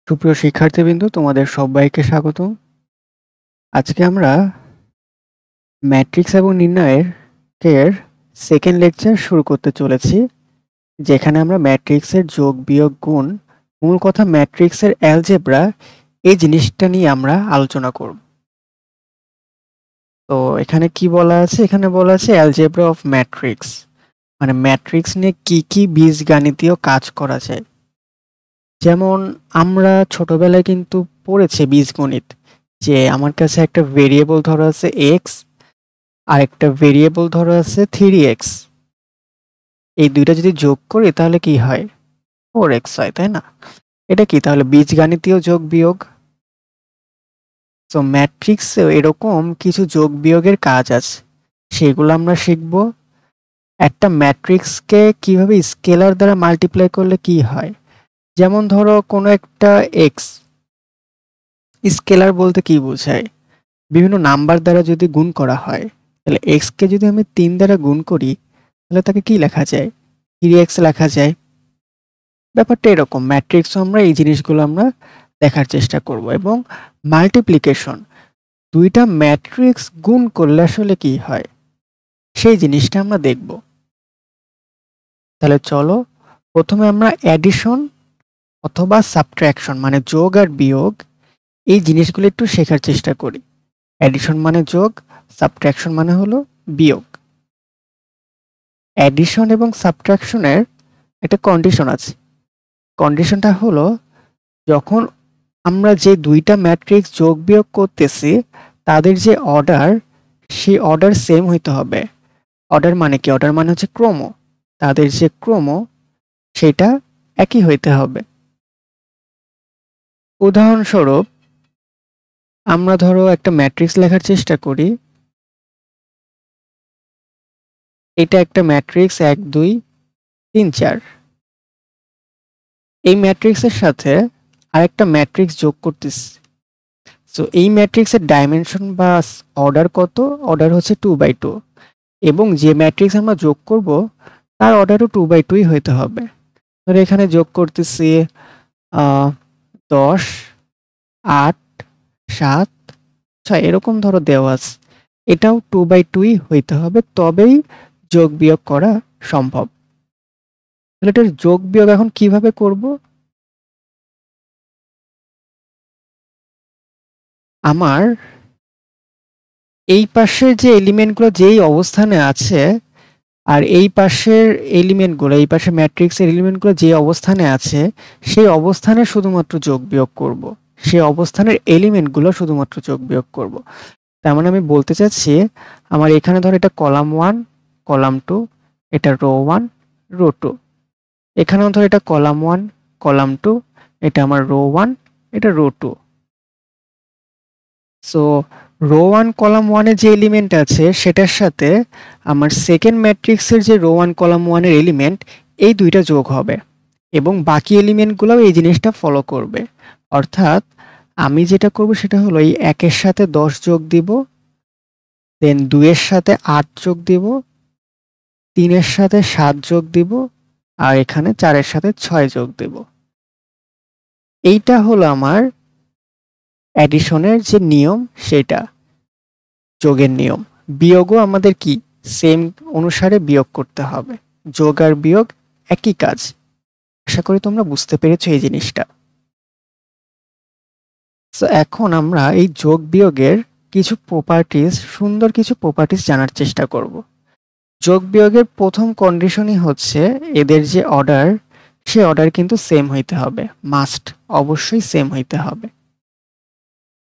সুপ্রিয় শিক্ষার্থীবৃন্দ, তোমাদের সবাইকে স্বাগতম। আজকে আমরা ম্যাট্রিক্স এবং নির্ণয়ের সেকেন্ড লেকচার শুরু করতে চলেছি, যেখানে আমরা ম্যাট্রিক্সের যোগ বিয়োগ গুণ, মূল কথা ম্যাট্রিক্সের অ্যালজেব্রা, এই জিনিসটা নিয়ে আমরা আলোচনা করব। তো এখানে কি বলা আছে? এখানে বলা আছে অ্যালজেব্রা অফ ম্যাট্রিক্স, মানে ম্যাট্রিক্স নিয়ে কি কি বীজগাণিতীয় কাজ করা যায়। যেমন আমরা ছোটবেলায় কিন্তু পড়েছি বীজগণিত, যে আমার কাছে একটা ভেরিয়েবল ধরা আছে এক্স আর একটা ভেরিয়েবল ধরা আছে 3x। এই দুইটা যদি যোগ করি তাহলে কি হয়? 4x হয়, তাই না? এটা কি তাহলে বীজগাণিতীয় যোগ বিয়োগ? তো ম্যাট্রিক্সেও এরকম কিছু যোগ বিয়োগের কাজ আছে, সেগুলো আমরা শিখব। একটা ম্যাট্রিক্সকে কিভাবে স্কেলার দ্বারা মাল্টিপ্লাই করলে কি হয়, যেমন ধরো কোনো একটা এক্স, স্কেলার বলতে কি বোঝায়? বিভিন্ন নাম্বার দ্বারা যদি গুণ করা হয়, তাহলে এক্স কে যদি আমি 3 দ্বারা গুণ করি, তাহলে তাকে কি লেখা যায়? 3x লেখা যায়। ব্যাপারটা এরকম, ম্যাট্রিক্সও আমরা এই জিনিসগুলো আমরা দেখার চেষ্টা করব। এবং মাল্টিপ্লিকেশন, দুইটা ম্যাট্রিক্স গুণ করলে আসলে কি হয়, সেই জিনিসটা আমরা দেখব। তাহলে চলো প্রথমে আমরা অ্যাডিশন অথবা সাবট্রাকশন মানে যোগ আর বিয়োগ, এই জিনিসগুলো একটু শেখার চেষ্টা করি। অ্যাডিশন মানে যোগ, সাবট্রাকশন মানে হলো বিয়োগ। অ্যাডিশন এবং সাবট্রাকশনের একটা কন্ডিশন আছে। কন্ডিশনটা হলো, যখন আমরা যে দুইটা ম্যাট্রিক্স যোগ বিয়োগ করতেছি, তাদের যে অর্ডার, সেই অর্ডার সেম হইতে হবে। অর্ডার মানে কি? অর্ডার মানে হচ্ছে ক্রম। তাদের যে ক্রম, সেটা একই হইতে হবে। উদাহরণস্বরূপ, আমরা ধরো একটা ম্যাট্রিক্স লেখার চেষ্টা করি। এটা একটা ম্যাট্রিক্স 1 2 3 4। এই ম্যাট্রিক্সের সাথে আরেকটা ম্যাট্রিক্স যোগ করতেছি। সো এই ম্যাট্রিক্সের ডাইমেনশন বা অর্ডার কত? অর্ডার হচ্ছে 2/2। এবং যে ম্যাট্রিক্স আমরা যোগ করব, তার অর্ডারও 2/2ই হইতে হবে। ধরো এখানে যোগ করতেছি 10 8 7 6, এরকম ধরো দেওয়া আছে। এটাও 2/2ই হইতে হবে, তবেই যোগ বিয়োগ করা সম্ভব। তাহলে এটার যোগ বিয়োগ এখন কিভাবে করব? আমার এই পাশের যে এলিমেন্টগুলো যেই অবস্থানে আছে, আর এই পাশের এলিমেন্টগুলো, এই পাশে ম্যাট্রিক্সের এলিমেন্টগুলো যে অবস্থানে আছে, সেই অবস্থানে শুধুমাত্র যোগ বিয়োগ করব। সেই অবস্থানের এলিমেন্টগুলো শুধুমাত্র যোগ বিয়োগ করব। তার মানে আমি বলতে চাচ্ছি, আমার এখানে ধর এটা কলাম 1 কলাম 2, এটা রো 1 রো 2। এখানেও ধর এটা কলাম 1 কলাম 2, এটা আমার রো 1 এটা রো 2। সো রো 1 কলাম 1 এর যে এলিমেন্ট আছে, সেটার সাথে আমার সেকেন্ড ম্যাট্রিক্সের যে রো 1 কলাম 1 এর এলিমেন্ট, এই দুইটা যোগ হবে এবং বাকি এলিমেন্টগুলোও এই জিনিসটা ফলো করবে। অর্থাৎ আমি যেটা করব সেটা হলো, এই 1 এর সাথে 10 যোগ দিব, দেন 2 এর সাথে 8 যোগ দিব, 3 এর সাথে 7 যোগ দিব, আর এখানে 4 এর সাথে 6 যোগ দেব। এইটা হলো আমার অ্যাডিশনের যে নিয়ম, সেটা যোগের নিয়ম। বিয়োগও আমাদের কি সেম অনুসারে বিয়োগ করতে হবে। যোগ আর বিয়োগ একই কাজ। আশা করি তোমরা বুঝতে পেরেছো এই জিনিসটা। তো এখন আমরা এই যোগ বিয়োগের কিছু প্রপার্টিজ, সুন্দর কিছু প্রপার্টিজ জানার চেষ্টা করব। যোগ বিয়োগের প্রথম কন্ডিশনই হচ্ছে, এদের যে অর্ডার, সে অর্ডার কিন্তু সেম হইতে হবে। মাস্ট, অবশ্যই সেম হইতে হবে।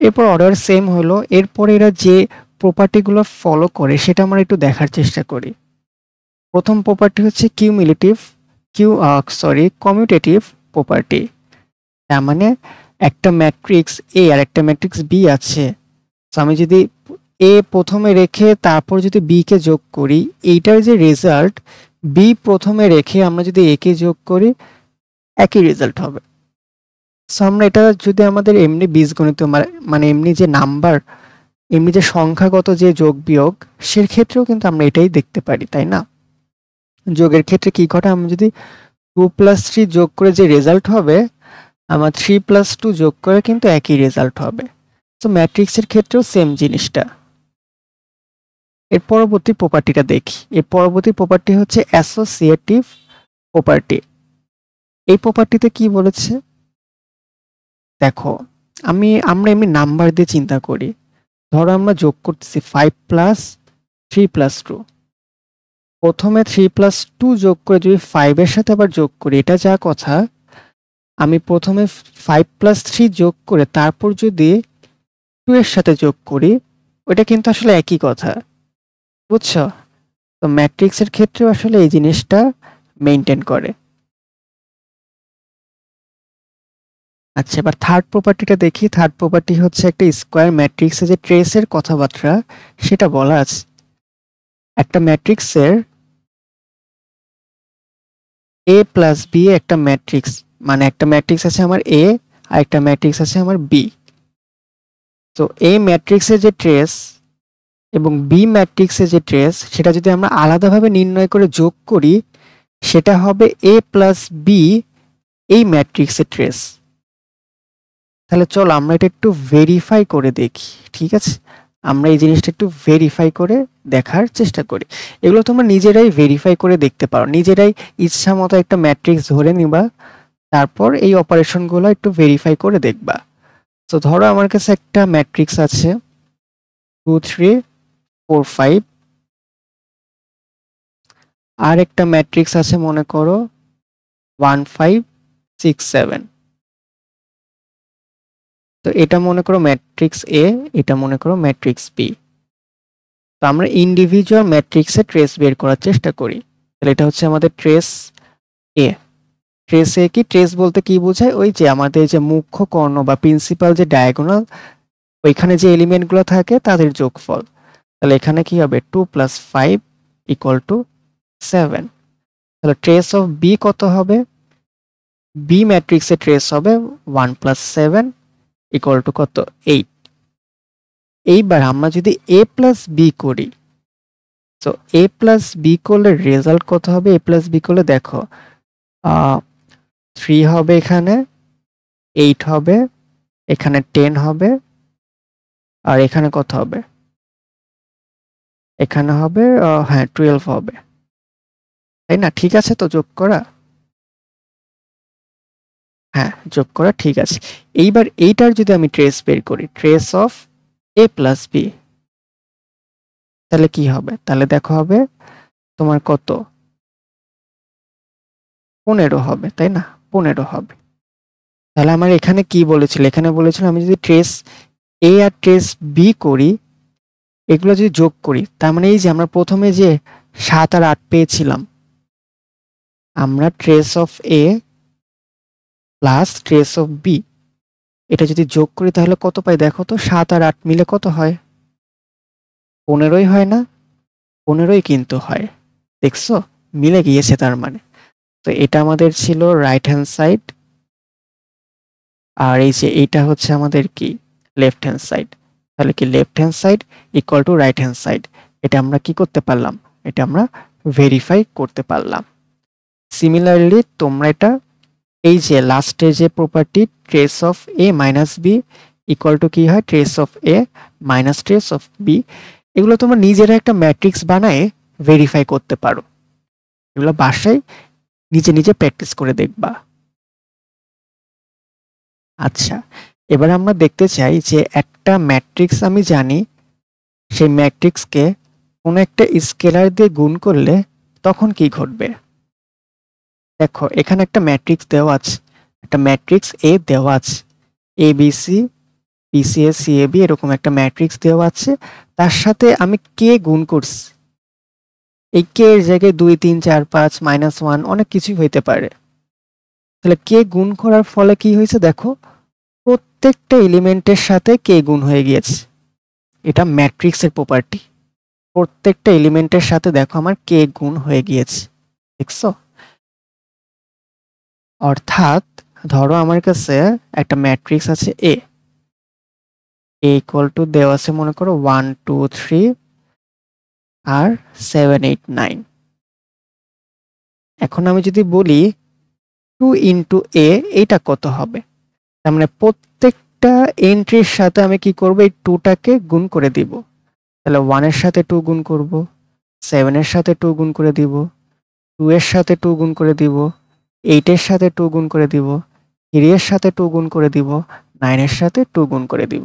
এরপর অর্ডার সেম হলো, এরপরে এরা যে প্রপার্টিগুলো ফলো করে সেটা আমরা একটু দেখার চেষ্টা করি। প্রথম প্রপার্টি হচ্ছে কমিউটেটিভ প্রপার্টি। তার মানে একটা ম্যাট্রিক্স এ আর একটা ম্যাট্রিক্স বি আছে, তো আমি যদি এ প্রথমে রেখে তারপর যদি বি কে যোগ করি, এইটার যে রেজাল্ট, বি প্রথমে রেখে আমরা যদি এ কে যোগ করি, একই রেজাল্ট হবে। সো আমরা এটা যদি আমাদের এমনি বীজগণিত মানে এমনি যে নাম্বার, এমনি যে সংখ্যাগত যে যোগ বিয়োগ, সে ক্ষেত্রেও কিন্তু আমরা এটাই দেখতে পারি, তাই না? যোগের ক্ষেত্রে কি ঘটে, আমরা যদি 2 + 3 যোগ করে যে রেজাল্ট হবে, আমার 3+2 যোগ করে কিন্তু একই রেজাল্ট হবে। তো ম্যাট্রিক্সের ক্ষেত্রেও সেম জিনিসটা। এর পরবর্তী প্রপার্টিটা দেখি। এর পরবর্তী প্রপার্টি হচ্ছে অ্যাসোসিয়েটিভ প্রপার্টি। এই প্রপার্টিতে কি বলেছে দেখো, আমরা এমনি নাম্বার দিয়ে চিন্তা করি। ধরো আমরা যোগ করতেছি 5+3+2। প্রথমে 3+2 যোগ করে যদি 5 এর সাথে আবার যোগ করি, এটা যা কথা, আমি প্রথমে 5+3 যোগ করে তারপর যদি 2 এর সাথে যোগ করি, ওটা কিন্তু আসলে একই কথা, বুঝছো? তো ম্যাট্রিক্সের ক্ষেত্রেও আসলে এই জিনিসটা মেইনটেইন করে। আচ্ছা, এবার থার্ড প্রপার্টিটা দেখি। থার্ড প্রপার্টি হচ্ছে একটা স্কোয়ার ম্যাট্রিক্সে যে ট্রেসের কথাবার্তা সেটা বলা আছে। একটা ম্যাট্রিক্সের এ প্লাস বি একটা ম্যাট্রিক্স, মানে একটা ম্যাট্রিক্স আছে আমার এ আর একটা ম্যাট্রিক্স আছে আমার বি। তো এ ম্যাট্রিক্সের যে ট্রেস এবং বি ম্যাট্রিক্সের যে ট্রেস, সেটা যদি আমরা আলাদাভাবে নির্ণয় করে যোগ করি, সেটা হবে এ প্লাস বি এই ম্যাট্রিক্সের ট্রেস। তাহলে চলো আমরা এটা একটু ভেরিফাই করে দেখি, ঠিক আছে? আমরা এই জিনিসটা একটু ভেরিফাই করে দেখার চেষ্টা করি। এগুলো তোমরা নিজেরাই ভেরিফাই করে দেখতে পারো, নিজেরাই ইচ্ছা মতো একটা ম্যাট্রিক্স ধরে নিবা, তারপর এই অপারেশনগুলো একটু ভেরিফাই করে দেখবা। তো ধরো আমার কাছে একটা ম্যাট্রিক্স আছে 2 3 4 5, আর একটা ম্যাট্রিক্স আছে মনে করো 1 5 6 7। তো এটা মনে করো ম্যাট্রিক্স এ, এটা মনে করো ম্যাট্রিক্স বি। তো আমরা ইন্ডিভিজুয়াল ম্যাট্রিক্সে ট্রেস বের করার চেষ্টা করি। তাহলে এটা হচ্ছে আমাদের ট্রেস এ। ট্রেস এ কি? ট্রেস বলতে কি বোঝায়? ওই যে আমাদের যে মুখ্য কর্ণ বা প্রিন্সিপাল যে ডায়াগোনাল, ওইখানে যে এলিমেন্টগুলো থাকে তাদের যোগফল। তাহলে এখানে কি হবে? 2 + 5 = 7। তাহলে ট্রেস অফ বি কত হবে? বি ম্যাট্রিক্সের ট্রেস হবে 1 + 7 = কত? 8। এইবার আমরা যদি এ প্লাস বি করি, তো এ প্লাস বি করলে রেজাল্ট কত হবে? এ প্লাস বি করলে দেখো 3 হবে, এখানে 8 হবে, এখানে 10 হবে, আর এখানে কত হবে? এখানে হবে হ্যাঁ 12 হবে, তাই না? ঠিক আছে তো যোগ করা? হ্যাঁ, যোগ করা ঠিক আছে। এইবার এইটার যদি আমি ট্রেস বের করি, trace of A plus B, তাহলে কি হবে? তাহলে দেখো হবে তোমার কত? 15 হবে, তাই না? 15 হবে। তাহলে আমার এখানে কি বলেছিল? এখানে বলেছিল আমি যদি ট্রেস এ আর ট্রেস বি করি, এগুলো যদি যোগ করি, তার মানে এই যে আমরা প্রথমে যে 7 আর 8 পেয়েছিলাম, আমরা trace of A plus trace of B এটা যদি যোগ করি তাহলে কত পাই দেখো তো? 7 আর 8 মিলে কত হয়? 15ই হয় না? 15ই কিন্তু হয়। দেখছো, মিলে গিয়েছে তার মানে। তো এটা আমাদের ছিল রাইট হ্যান্ড সাইড, আর এই যে এইটা হচ্ছে আমাদের কি? Left hand side. তাহলে কি left hand side equal to right hand side. এটা আমরা কি করতে পারলাম? এটা আমরা ভেরিফাই করতে পারলাম। সিমিলারলি তোমরা এটা এই যে লাস্টে যে property trace of A minus B equal to কি হয়? Trace of A minus trace of B. এগুলো তোমরা নিজেরা একটা ম্যাট্রিক্স বানায় ভেরিফাই করতে পারো। এগুলো বাসায় নিজে নিজে প্র্যাকটিস করে দেখবা। আচ্ছা, এবার আমরা দেখতে চাই যে একটা ম্যাট্রিক্স আমি জানি, সেই ম্যাট্রিক্সকে কোনো একটা স্কেলার দিয়ে গুণ করলে তখন কি ঘটবে। দেখো এখানে একটা ম্যাট্রিক্স দেওয়া আছে, একটা ম্যাট্রিক্স এ দেওয়া আছে, A B C, PCA CAB এরকম একটা ম্যাট্রিক্স দেওয়া আছে। তার সাথে আমি কে গুণ করছি। এই কে এর জায়গায় 2 3 4 5 -1 অনেক কিছুই হইতে পারে। তাহলে কে গুণ করার ফলে কি হয়েছে দেখো, প্রত্যেকটা এলিমেন্টের সাথে কে গুণ হয়ে গিয়েছে। এটা ম্যাট্রিক্সের প্রপার্টি। প্রত্যেকটা এলিমেন্টের সাথে দেখো আমার কে গুণ হয়ে গিয়েছে, দেখছো? অর্থাৎ ধরো আমার কাছে একটা ম্যাট্রিক্স আছে এ ইকুয়াল টু দেওয়া আছে মনে করো 1 2 3 আর 7 8 9। এখন আমি যদি বলি 2 ইন্টু এ, এইটা কত হবে? তার মানে প্রত্যেকটা এন্ট্রির সাথে আমি কি করব, এই 2টাকে গুণ করে দিব। তাহলে 1 এর সাথে 2 গুণ করব, 7 এর সাথে 2 গুণ করে দিব, 2 এর সাথে 2 গুণ করে দিব, 8 এর সাথে 2 গুণ করে দিব, 3 এর সাথে 2 গুণ করে দিব, 9 এর সাথে 2 গুণ করে দিব।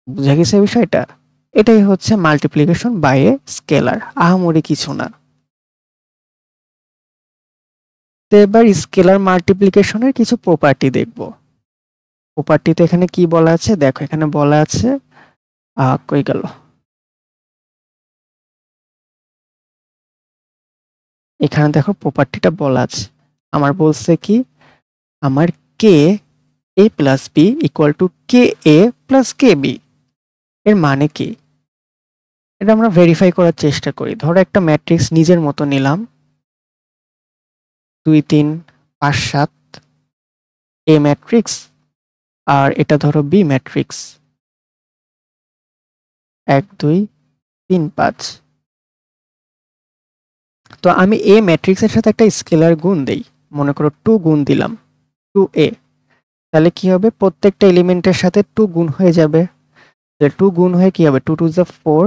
বুঝা গেছে বিষয়টা? এটাই হচ্ছে মাল্টিপ্লিকেশন বাই এ স্কেলার, আহামরি কিছু না। তো এবার স্কেলার মাল্টিপ্লিকেশনের কিছু প্রপার্টি দেখব। প্রপার্টিতে এখানে কি বলা আছে দেখো, এখানে বলা আছে কই গেল, এখানে দেখো প্রপার্টিটা বলা আছে। আমার বলছে কি, আমার K A plus B equal to K A plus K B. এর মানে কি, এটা আমরা ভেরিফাই করার চেষ্টা করি। ধরো একটা ম্যাট্রিক্স নিজের মতো নিলাম, 2 3 5 7 এ ম্যাট্রিক্স, আর এটা ধরো বি ম্যাট্রিক্স 1 2 3 5। তো আমি এ ম্যাট্রিক্সের সাথে একটা স্কেলার গুণ দেই, মনে করো 2 গুণ দিলাম 2a। তাহলে কি হবে, প্রত্যেকটা এলিমেন্টের সাথে 2 গুণ হয়ে যাবে। তাহলে 2 গুণ হয়ে কি হবে, 2 2 যা 4,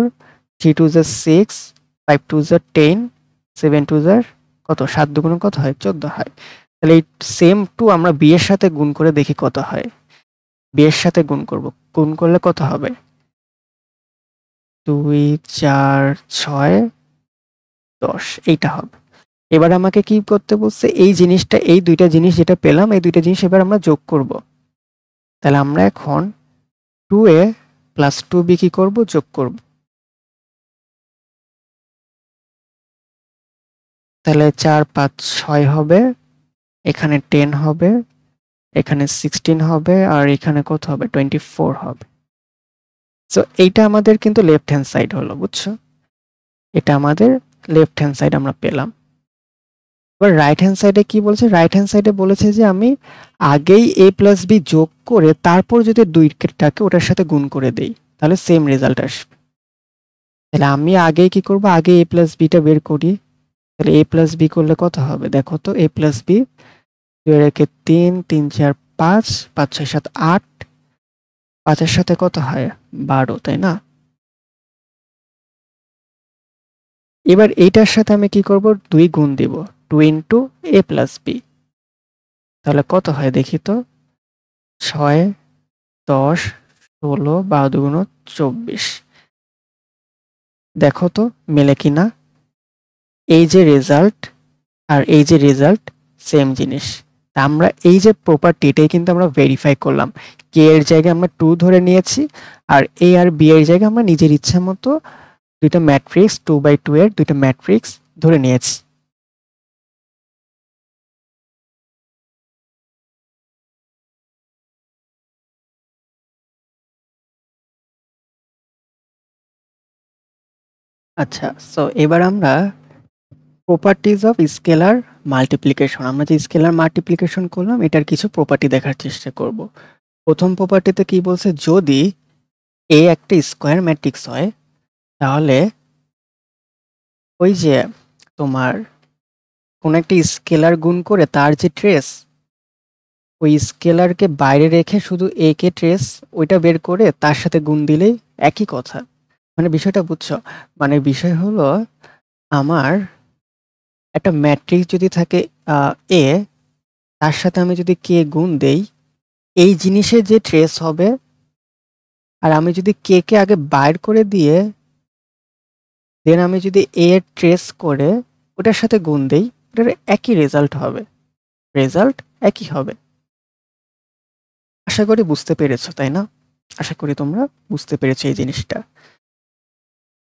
3 2 যা 6, 5 2 যা 10, 7 2 যা কত, 7 দুগুণ কত হয়, 14 হয়। তাহলে এই সেম 2 আমরা বি এর সাথে গুণ করে দেখি কত হয়। বি এর সাথে গুণ করব, গুণ করলে কত হবে, 2 4 6 10, এইটা হবে। এবার আমাকে কি করতে বলছে, এই জিনিসটা, এই দুইটা জিনিস যেটা পেলাম, এই দুইটা জিনিস এবার আমরা যোগ করব। তাহলে আমরা এখন 2a প্লাস 2b কি করব, যোগ করব। তাহলে 4 5 6 হবে, এখানে 10 হবে, এখানে 16 হবে, আর এখানে কত হবে, 24 হবে। সো এইটা আমাদের কিন্তু লেফট হ্যান্ড সাইড হলো, বুঝছো? এটা আমাদের লেফট হ্যান্ড সাইড আমরা পেলাম। এবার রাইট হ্যান্ড সাইডে কি বলছে, রাইট হ্যান্ড সাইডে বলেছে যে আমি আগেই a প্লাস বি যোগ করে তারপর যদি দুইটাকে ওটার সাথে গুণ করে দেই, তাহলে সেম রেজাল্ট আসবে। তাহলে আমি আগেই কি করব, আগে a প্লাস বিটা বের করি। তাহলে a প্লাস বি করলে কত হবে, দেখো তো, a প্লাস বি 2 এর একে 3 3 4 5 5 6 7 8, 5 এর সাথে কত হয়, 12, তাই না? এবার এইটার সাথে আমি কি করব, 2 গুণ দিব, 2 ইন্টু a প্লাস বি। তাহলে কত হয় দেখি তো, 6 10 16 12 দুগুণ 24। দেখো তো মেলে কিনা, এই যে রেজাল্ট আর এই যে রেজাল্ট সেম জিনিস। তা আমরা এই যে প্রপার্টি, এটাই কিন্তু আমরা ভেরিফাই করলাম। কে এর জায়গায় আমরা 2 ধরে নিয়েছি, আর এ আর বি এর জায়গায় আমরা নিজের ইচ্ছা মতো দুইটা ম্যাট্রিক্স 2x2 এর দুইটা ম্যাট্রিক্স ধরে নিয়েছি। আচ্ছা, সো এবার আমরা প্রপার্টিজ অফ স্কেলার মাল্টিপ্লিকেশন, আমরা যে স্কেলার মাল্টিপ্লিকেশন করলাম এটার কিছু প্রপার্টি দেখার চেষ্টা করব। প্রথম প্রপার্টিতে কি বলছে, যদি এ একটা স্কোয়ার ম্যাট্রিক্স হয়, তাহলে ওই যে তোমার কোন একটা স্কেলার গুণ করে তার যে ট্রেস, ওই স্কেলারকে বাইরে রেখে শুধু এ কে ট্রেস ওইটা বের করে তার সাথে গুণ দিলেই একই কথা। মানে বিষয়টা বুঝছো? মানে বিষয় হলো, আমার একটা ম্যাট্রিক্স যদি থাকে এ, তার সাথে আমি যদি কে গুণ দেই, এই জিনিসের যে ট্রেস হবে, আর আমি যদি কে কে আগে বাইর করে দিয়ে দেন আমি যদি এ এর ট্রেস করে ওটার সাথে গুণ দেই, ওটার একই রেজাল্ট হবে, রেজাল্ট একই হবে। আশা করি বুঝতে পেরেছো, তাই না? আশা করি তোমরা বুঝতে পেরেছো এই জিনিসটা।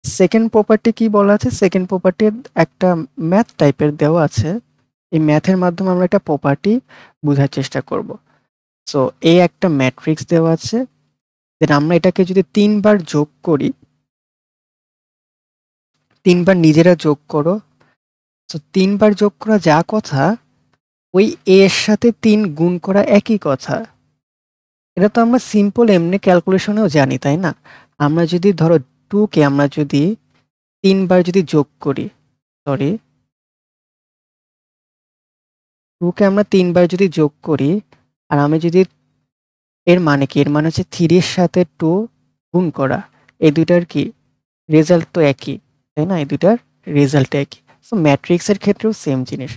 সেকেন্ড প্রপার্টি কি বলা আছে, সেকেন্ড প্রপার্টি একটা ম্যাথ টাইপের দেওয়া আছে। এই ম্যাথের মাধ্যমে আমরা একটা প্রপার্টি বোঝার চেষ্টা করব। সো এই একটা ম্যাট্রিক্স দেওয়া আছে, দেন আমরা এটাকে যদি 3 বার যোগ করি, 3 বার নিজেরা যোগ করো, তো 3 বার যোগ করা যা কথা, ওই এ এর সাথে 3 গুণ করা একই কথা। এটা তো আমরা সিম্পল এমনি ক্যালকুলেশনেও জানি, তাই না? আমরা যদি ধরো 2 কে আমরা যদি 3 বার যদি যোগ করি, সরি, 2 কে আমরা 3 বার যদি যোগ করি, আর আমি যদি এর মানে কি, এর মানে হচ্ছে 3 এর সাথে 2 গুণ করা, এই দুইটার কি রেজাল্ট তো একই, তাই না? এই দুইটার রেজাল্ট একই। সো ম্যাট্রিক্সের ক্ষেত্রেও সেম জিনিস।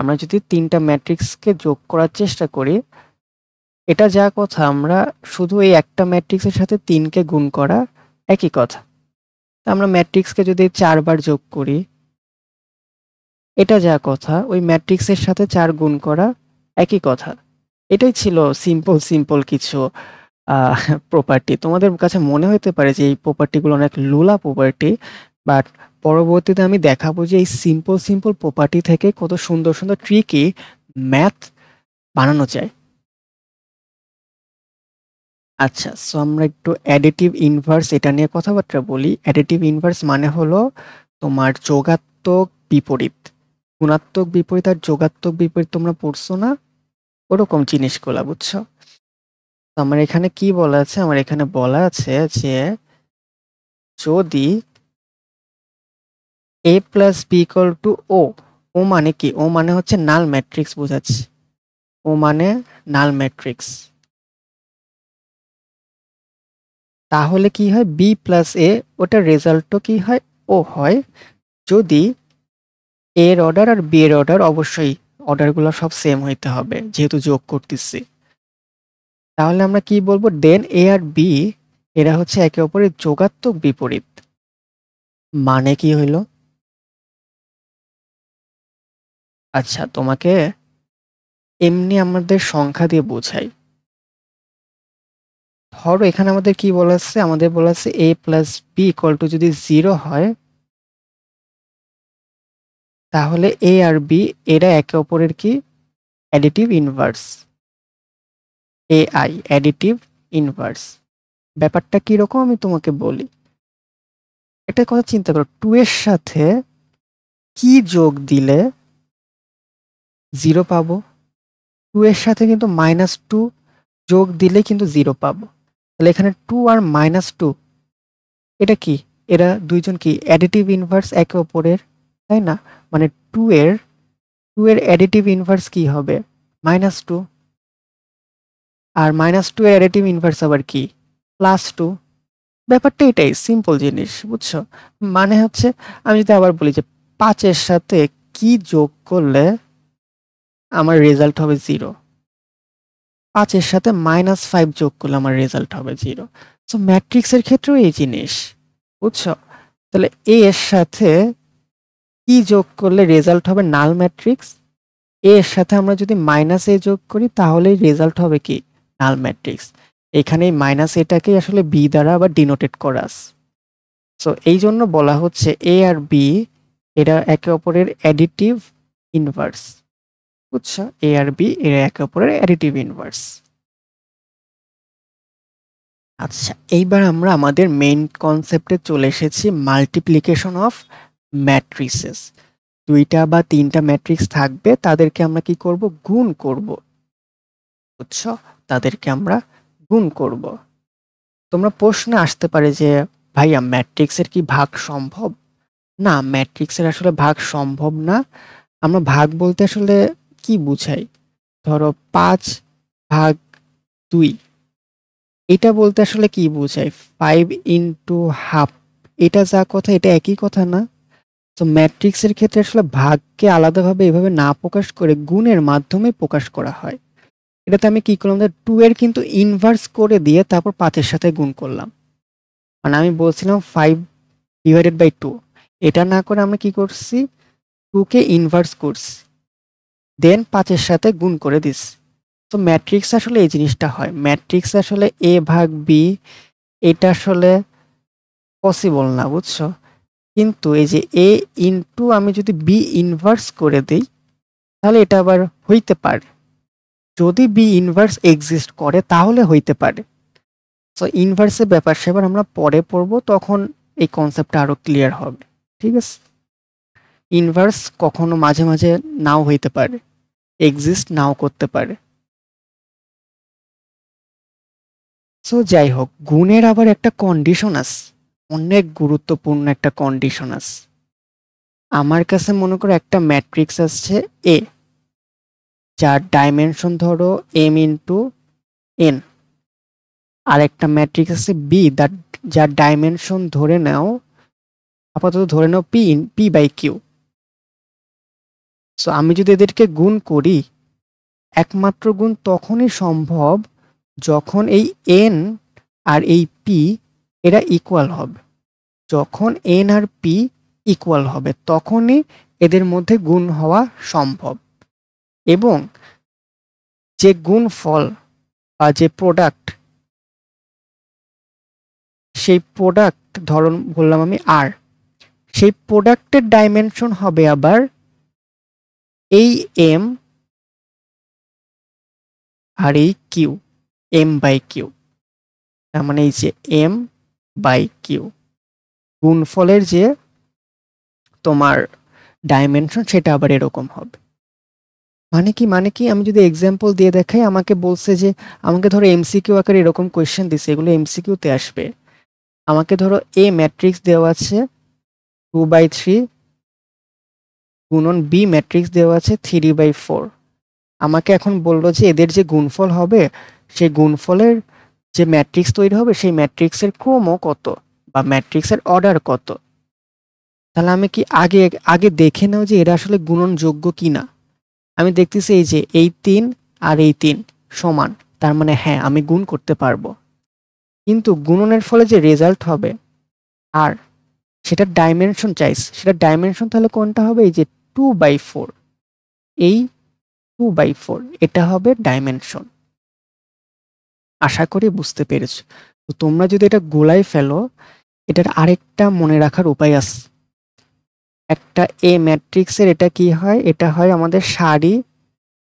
আমরা যদি 3টা ম্যাট্রিক্সকে যোগ করার চেষ্টা করি, এটা যা কথা, আমরা শুধু এই একটা ম্যাট্রিক্সের সাথে 3কে গুণ করা একই কথা। তা আমরা ম্যাট্রিক্সকে যদি 4 বার যোগ করি, এটা যা কথা, ওই ম্যাট্রিক্সের সাথে 4 গুণ করা একই কথা। এটাই ছিল সিম্পল সিম্পল কিছু প্রপার্টি। তোমাদের কাছে মনে হতে পারে যে এই প্রপার্টিগুলো অনেক লোলা প্রপার্টি, বাট পরবর্তীতে আমি দেখাবো যে এই সিম্পল সিম্পল প্রপার্টি থেকে কত সুন্দর সুন্দর ট্রিকি ম্যাথ বানানো যায়। আচ্ছা, সো আমরা একটু অ্যাডিটিভ ইনভার্স এটা নিয়ে কথাবার্তা বলি। অ্যাডিটিভ ইনভার্স মানে হলো তোমার যোগাত্মক বিপরীত। গুণাত্মক বিপরীত আর যোগাত্মক বিপরীত তোমরা পড়ছো না? ওরকম জিনিসগুলা, বুঝছো? তো আমার এখানে কি বলা আছে? আমার এখানে বলা আছে যে যদি a plus B equal to O, O মানে কি? ও মানে হচ্ছে নাল ম্যাট্রিক্স বোঝাচ্ছে। ও মানে নাল ম্যাট্রিক্স। তাহলে কি হয়? বি প্লাস এ, ওটার রেজাল্টও কি হয়? ও হয়। যদি এ এর অর্ডার আর বি এর অর্ডার, অবশ্যই অর্ডারগুলো সব সেম হইতে হবে যেহেতু যোগ করতেছি। তাহলে আমরা কি বলবো? দেন এ আর বি এরা হচ্ছে একে অপরের যোগাত্মক বিপরীত। মানে কি হইলো? আচ্ছা, তোমাকে এমনি আমাদের সংখ্যা দিয়ে বোঝাই। ধরো এখানে আমাদের কি বলা আছে? আমাদের বলা আছে এ প্লাস বি ইকুয়াল টু যদি 0 হয়, তাহলে এ আর বি এরা একে অপরের কি additive inverse. A I additive inverse. ব্যাপারটা কি রকম আমি তোমাকে বলি। একটা কথা চিন্তা করো, 2 এর সাথে কি যোগ দিলে 0 পাবো? 2 এর সাথে কিন্তু -2 যোগ দিলে কিন্তু 0 পাবো। তাহলে এখানে 2 আর -2 এটা কি? এরা দুইজন কি অ্যাডিটিভ ইনভার্স একে অপরের, তাই না? মানে 2 এর অ্যাডিটিভ ইনভার্স কি হবে? -2। আর -2 এর অ্যাডিটিভ ইনভার্স আবার কি? +2। ব্যাপারটা এটাই, সিম্পল জিনিস, বুঝছো? মানে হচ্ছে, আমি যদি আবার বলি যে 5 এর সাথে কি যোগ করলে আমার রেজাল্ট হবে 0, 5 এর সাথে -5 যোগ করলে আমার রেজাল্ট হবে 0। সো ম্যাট্রিক্সের ক্ষেত্রেও এই জিনিস, বুঝছো? তাহলে এ এর সাথে কি যোগ করলে রেজাল্ট হবে নাল ম্যাট্রিক্স, এ এর সাথে আমরা যদি -a যোগ করি তাহলেই রেজাল্ট হবে কি নাল ম্যাট্রিক্স। এখানে -এটাকে আসলে বি দ্বারা আবার ডিনোটেট করা আছে। সো এই জন্য বলা হচ্ছে এ আর বি এরা একে অপরের অ্যাডিটিভ ইনভার্স, বুঝছো? এ আর বি এরা একে অপরের অ্যাডিটিভ ইনভার্স। আচ্ছা, এইবার আমরা আমাদের মেইন কনসেপ্টে চলে এসেছি, মাল্টিপ্লিকেশন অফ ম্যাট্রিসেস। 2টা বা 3টা ম্যাট্রিক্স থাকবে, তাদেরকে আমরা কি করব? গুণ করব, বুঝছো? তাদেরকে আমরা গুণ করব। তোমরা প্রশ্ন আসতে পারে যে ভাইয়া ম্যাট্রিক্সের কি ভাগ সম্ভব? না, ম্যাট্রিক্সের আসলে ভাগ সম্ভব না। আমরা ভাগ বলতে আসলে কি বুঝাই? ধরো 5/2, এটা বলতে আসলে কি বুঝাই? 5/2। এটা যা কথা, এটা একই কথা না? তো ম্যাট্রিক্সের ক্ষেত্রে আসলে ভাগকে আলাদাভাবে এভাবে না প্রকাশ করে গুণের মাধ্যমে প্রকাশ করা হয়। এটাতে আমি কি করলাম? 2 এর কিন্তু ইনভার্স করে দিয়ে তারপর 5 এর সাথে গুণ করলাম। মানে আমি বলছিলাম 5/2, এটা না করে আমরা কি করছি? 2 কে ইনভার্স করছি, দেন 5 এর সাথে গুণ করে দিচ্ছি। তো ম্যাট্রিক্স আসলে এই জিনিসটা হয়। ম্যাট্রিক্স আসলে এ ভাগ বি, এটা আসলে পসিবল না, বুঝছো? কিন্তু এই যে এ ইনটু আমি যদি বি ইনভার্স করে দেই, তাহলে এটা আবার হইতে পারে। যদি বি ইনভার্স এক্সিস্ট করে তাহলে হইতে পারে। সো ইনভার্সের ব্যাপার সেবার আমরা পরে পড়বো, তখন এই কনসেপ্টটা আরো ক্লিয়ার হবে। ঠিক আছে? ইনভার্স কখনো মাঝে মাঝে নাও হইতে পারে, এক্সিস্ট নাও করতে পারে। সো যাই হোক, গুণের আবার একটা কন্ডিশন আছে, অনেক গুরুত্বপূর্ণ একটা কন্ডিশন আছে। আমার কাছে মনে করো একটা ম্যাট্রিক্স আসছে এ, যার ডাইমেনশন ধরো m ইন্টু n, আর একটা ম্যাট্রিক্স আছে বি যার ডাইমেনশন ধরে নাও, আপাতত ধরে নাও পি বাই কিউ। সো আমি যদি এদেরকে গুণ করি, একমাত্র গুণ তখনই সম্ভব যখন এই এন আর এই পি এরা ইকুয়াল হবে। যখন এন আর পি ইকুয়াল হবে তখনই এদের মধ্যে গুণ হওয়া সম্ভব। এবং যে গুণফল বা যে প্রোডাক্ট, সেই প্রোডাক্ট ধরুন বললাম আমি আর, সেই প্রোডাক্টের ডাইমেনশন হবে আবার এই এম আর এই কিউ, এম বাই কিউ। তার মানে এই যে এম বাই কিউ গুণফলের যে তোমার ডাইমেনশন সেটা আবার এরকম হবে। মানে কি আমি যদি এক্সাম্পল দিয়ে দেখাই, আমাকে বলছে যে আমাকে ধরো এমসিকিউ আকারে এরকম কোয়েশ্চেন দিছে, এগুলো এমসিকিউতে আসবে। আমাকে ধরো এ ম্যাট্রিক্স দেওয়া আছে 2/3 গুণন বি ম্যাট্রিক্স দেওয়া আছে 3/4। আমাকে এখন বললো যে এদের যে গুণফল হবে, সেই গুণফলের যে ম্যাট্রিক্স তৈরি হবে সেই ম্যাট্রিক্সের ক্রমও কত বা ম্যাট্রিক্সের অর্ডার কত। তাহলে আমি কি আগে আগে দেখে নাও যে এরা আসলে গুণনযোগ্য কিনা। আমি দেখতেছি এই যে এই 3 আর এই 3 সমান, তার মানে হ্যাঁ আমি গুণ করতে পারবো। কিন্তু গুণনের ফলে যে রেজাল্ট হবে আর সেটার ডাইমেনশন চাইছে, সেটার ডাইমেনশন তাহলে কোনটা হবে, এই যে 2/4, এই 2/4 এটা হবে ডাইমেনশন। আশা করি বুঝতে পেরেছো। তো তোমরা যদি এটা গোলাই ফেলো, এটার আরেকটা মনে রাখার উপায় আছে। একটা এ ম্যাট্রিক্সের এটা কি হয়, এটা হয় আমাদের সারি,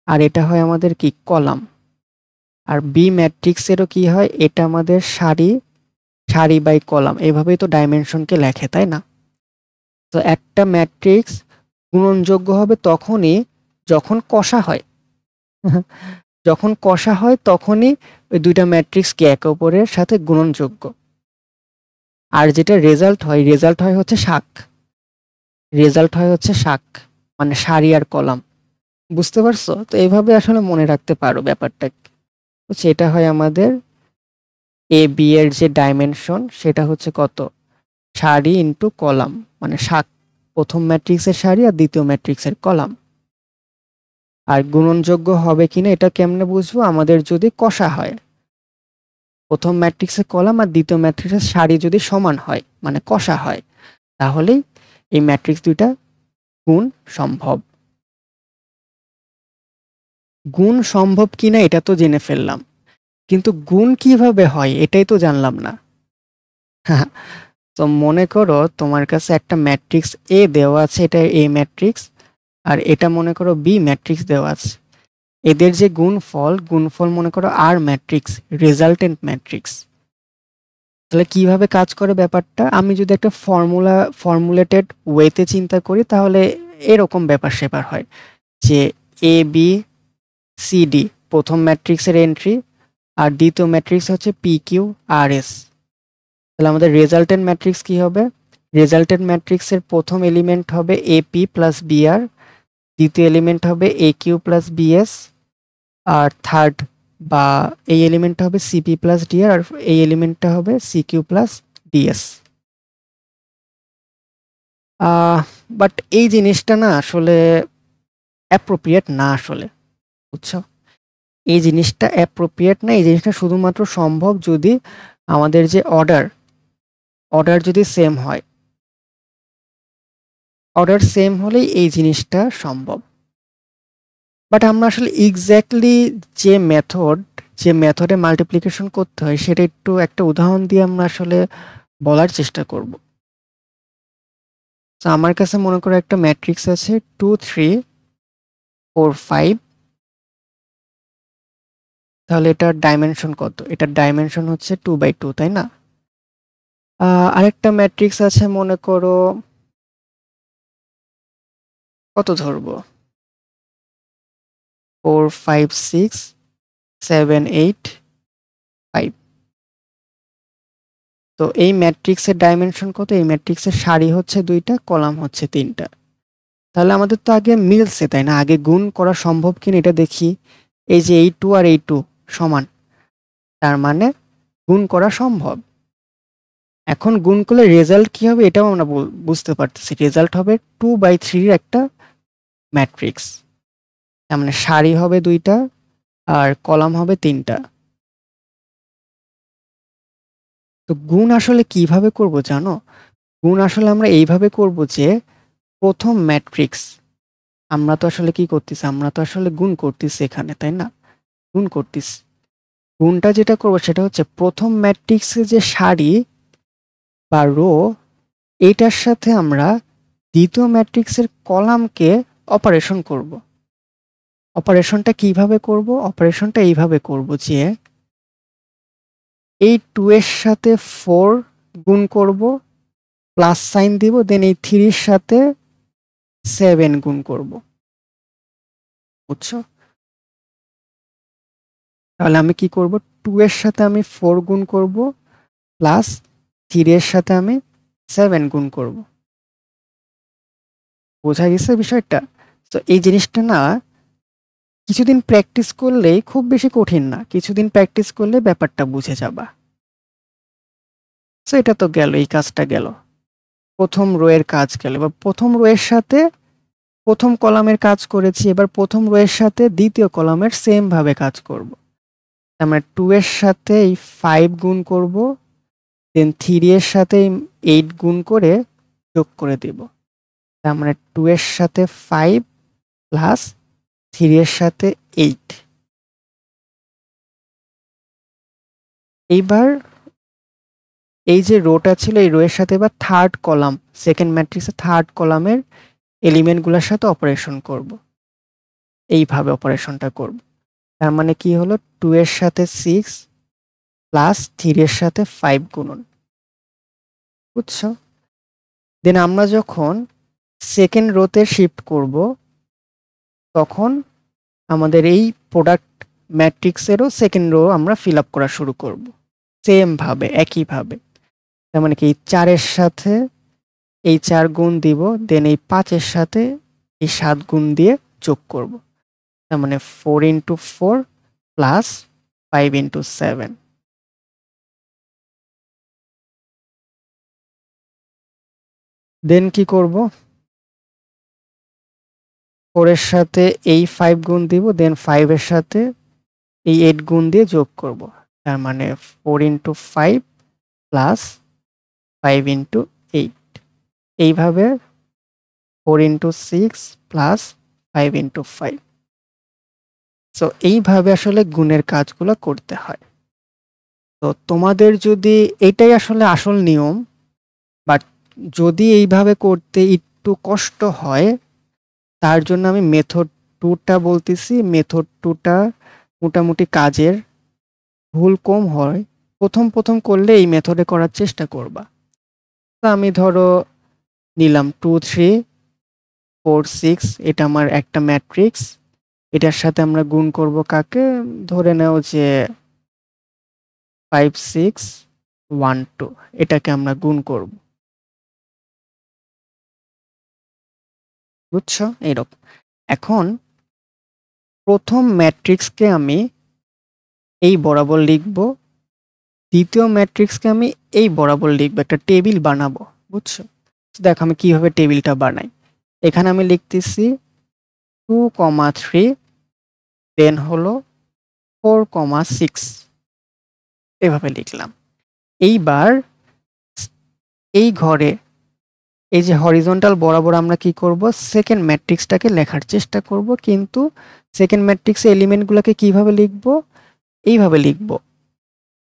আর এটা হয় আমাদের কি কলাম। আর বি ম্যাট্রিক্সেরও কি হয়, এটা আমাদের সারি, সারি বাই কলাম, এভাবেই তো ডাইমেনশনকে লেখে, তাই না? তো একটা ম্যাট্রিক্স গুণনযোগ্য হবে তখনই যখন কষা হয়। যখন কষা হয় তখনই ওই দুইটা ম্যাট্রিক্স কি একে অপরের সাথে গুণনযোগ্য। আর যেটা রেজাল্ট হয় হচ্ছে শাক, মানে সারি আর কলাম। বুঝতে পারছো? তো এইভাবে আসলে মনে রাখতে পারো ব্যাপারটা। সেটা হয় আমাদের এ বি এর যে ডাইমেনশন সেটা হচ্ছে কত, সারি ইন্টু কলাম, মানে শাক, প্রথম ম্যাট্রিক্সের সারি আর দ্বিতীয় ম্যাট্রিক্সের কলাম। আর গুণনযোগ্য হবে কিনা এটা কেমনে বুঝবো, আমাদের যদি কষা হয়, প্রথম ম্যাট্রিক্সের কলাম আর দ্বিতীয় ম্যাট্রিক্সের সারি যদি সমান হয় মানে কষা হয়, তাহলেই এই ম্যাট্রিক্স দুইটা গুণ সম্ভব। গুণ সম্ভব কিনা এটা তো জেনে ফেললাম, কিন্তু গুণ কিভাবে হয় এটাই তো জানলাম না। তো মনে করো তোমার কাছে একটা ম্যাট্রিক্স এ দেওয়া আছে, এটা এ ম্যাট্রিক্স, আর এটা মনে করো বি ম্যাট্রিক্স দেওয়া আছে। এদের যে গুণফল মনে করো আর ম্যাট্রিক্স, রেজাল্টেন্ট ম্যাট্রিক্স। তাহলে কিভাবে কাজ করে ব্যাপারটা, আমি যদি একটা ফর্মুলেটেড ওয়েতে চিন্তা করি তাহলে এরকম ব্যাপার স্যাপার হয় যে এ বি সি ডি প্রথম ম্যাট্রিক্সের এন্ট্রি, আর দ্বিতীয় ম্যাট্রিক্স হচ্ছে পি কিউ আর এস। তাহলে আমাদের রেজাল্টেন্ট ম্যাট্রিক্স কি হবে, রেজাল্টেন্ট ম্যাট্রিক্সের প্রথম এলিমেন্ট হবে এপি প্লাস বিআর, দ্বিতীয় এলিমেন্ট হবে এ কিউ প্লাস বিএস, আর থার্ড বা এই এলিমেন্টটা হবে সিপি প্লাস ডিআর, আর এই এলিমেন্টটা হবে সিকিউ প্লাস ডিএস। বাট এই জিনিসটা না আসলে অ্যাপ্রোপ্রিয়েট না আসলে, বুঝছো? এই জিনিসটা অ্যাপ্রোপ্রিয়েট না, এই জিনিসটা শুধুমাত্র সম্ভব যদি আমাদের যে অর্ডার যদি সেম হয়, অর্ডার সেম হলেই এই জিনিসটা সম্ভব। বাট আমরা আসলে এক্স্যাক্টলি যে মেথডে মাল্টিপ্লিকেশন করতে হয় সেটা একটু একটা উদাহরণ দিয়ে আমরা আসলে বলার চেষ্টা করব। তো আমার কাছে মনে করো একটা ম্যাট্রিক্স আছে 2 3 4 5। তাহলে এটার ডাইমেনশন কত, এটার ডাইমেনশন হচ্ছে 2/2, তাই না? আরেকটা ম্যাট্রিক্স আছে মনে করো, কত ধরবো, 4 5 6 7 8 5। তো এই ম্যাট্রিক্সের ডাইমেনশন কত, এই ম্যাট্রিক্সের সারি হচ্ছে 2টা, কলাম হচ্ছে 3টা। তাহলে আমাদের তো আগে মিলছে, তাই না? আগে গুণ করা সম্ভব কিনা এটা দেখি। এই যে এই টু আর এই টু সমান, তার মানে গুণ করা সম্ভব। এখন গুণ করলে রেজাল্ট কি হবে এটাও আমরা বুঝতে পারতেছি। রেজাল্ট হবে 2/3 একটা ম্যাট্রিক্স। তার মানে সারি হবে 2টা আর কলাম হবে 3টা। তো গুণ আসলে কিভাবে করব জানো? গুণ আসলে আমরা এইভাবে করব যে প্রথম ম্যাট্রিক্স, আমরা তো আসলে কি করতেছি, আমরা তো আসলে গুণ করতেছি এখানে, তাই না? গুণ করতেছি। গুণটা যেটা করব সেটা হচ্ছে প্রথম ম্যাট্রিক্সে যে সারি বা রো, এইটার সাথে আমরা দ্বিতীয় ম্যাট্রিক্সের কলামকে অপারেশন করব। অপারেশনটা কিভাবে করব? অপারেশনটা এইভাবে করব যে এই 2 এর সাথে 4 গুণ করব, প্লাস সাইন দিব, দেন এই 3 এর সাথে 7 গুণ করব। বুঝছো? তাহলে আমি কি করব? 2 এর সাথে আমি 4 গুণ করব, প্লাস 3 এর সাথে আমি 7 গুণ করব। বোঝা গেছে বিষয়টা? তো এই জিনিসটা না কিছুদিন প্র্যাকটিস করলেই, খুব বেশি কঠিন না, কিছুদিন প্র্যাকটিস করলে ব্যাপারটা বুঝে যাবা। তো এটা তো গেল, এই কাজটা গেল, প্রথম রো এর কাজ গেল। এবার প্রথম রো এর সাথে প্রথম কলামের কাজ করেছি, এবার প্রথম রো এর সাথে দ্বিতীয় কলামের সেম ভাবে কাজ করব। আমরা 2 এর সাথে এই 5 গুণ করব, দেন 3 এর সাথে 8 গুণ করে যোগ করে দেব। আমরা 2 এর সাথে 5 প্লাস 3 এর সাথে 8। এইবার এই যে রোটা ছিল, এই রো এর সাথে এবার থার্ড কলাম, সেকেন্ড ম্যাট্রিক্সের থার্ড কলামের এলিমেন্টগুলোর সাথে অপারেশন করব। এইভাবে অপারেশনটা করব। তার মানে কি হলো? 2 এর সাথে 6 প্লাস 3 এর সাথে 5 গুণন। বুঝছো? দেন আমরা যখন সেকেন্ড রোতে শিফট করব, তখন আমাদের এই প্রোডাক্ট ম্যাট্রিক্সেরও সেকেন্ড রো আমরা ফিল আপ করা শুরু করব সেম ভাবে, একইভাবে। তার মানে কি 4 এর সাথে এই 4 গুণ দিব, দেন এই 5 এর সাথে এই 7 গুণ দিয়ে যোগ করব। তার মানে 4 ইন্টু 4 প্লাস 5 ইন্টু 7। দেন কি করব? 4 এর সাথে এই 5 গুণ দিব, দেন 5 এর সাথে এই 8 গুণ দিয়ে যোগ করব। তার মানে 4 ইন্টু 5 প্লাস 5 ইন্টু 8। এইভাবে 4 ইন্টু 6 প্লাস 5 ইন্টু 5। সো এইভাবে আসলে গুণের কাজগুলো করতে হয়। তো তোমাদের যদি এটাই আসলে আসল নিয়ম, বাট যদি এইভাবে করতে একটু কষ্ট হয়, তার জন্য আমি মেথড 2টা বলতেছি। মেথড 2টা মোটামুটি কাজের, ভুল কম হয়। প্রথম প্রথম করলে এই মেথডে করার চেষ্টা করবা। তো আমি ধরো নিলাম 2 3 4 6, এটা আমার একটা ম্যাট্রিক্স। এটার সাথে আমরা গুণ করব কাকে? ধরে নাও যে 5 6 1 2, এটাকে আমরা গুণ করব। বুঝছো? এইরকম। এখন প্রথম ম্যাট্রিক্সকে আমি এই বরাবর লিখব, দ্বিতীয় ম্যাট্রিক্সকে আমি এই বরাবর লিখব, একটা টেবিল বানাবো। বুঝছো? দেখো আমি কিভাবে টেবিলটা বানাই। এখানে আমি লিখতেছি 2, 3, দেন হলো 4, 6, এভাবে লিখলাম। এইবার এই ঘরে এই যে হরিজন্টাল বরাবর আমরা কি করব? সেকেন্ড ম্যাট্রিক্সটাকে লেখার চেষ্টা করব, কিন্তু সেকেন্ড ম্যাট্রিক্সের এলিমেন্টগুলোকে কিভাবে লিখব? এইভাবে লিখব,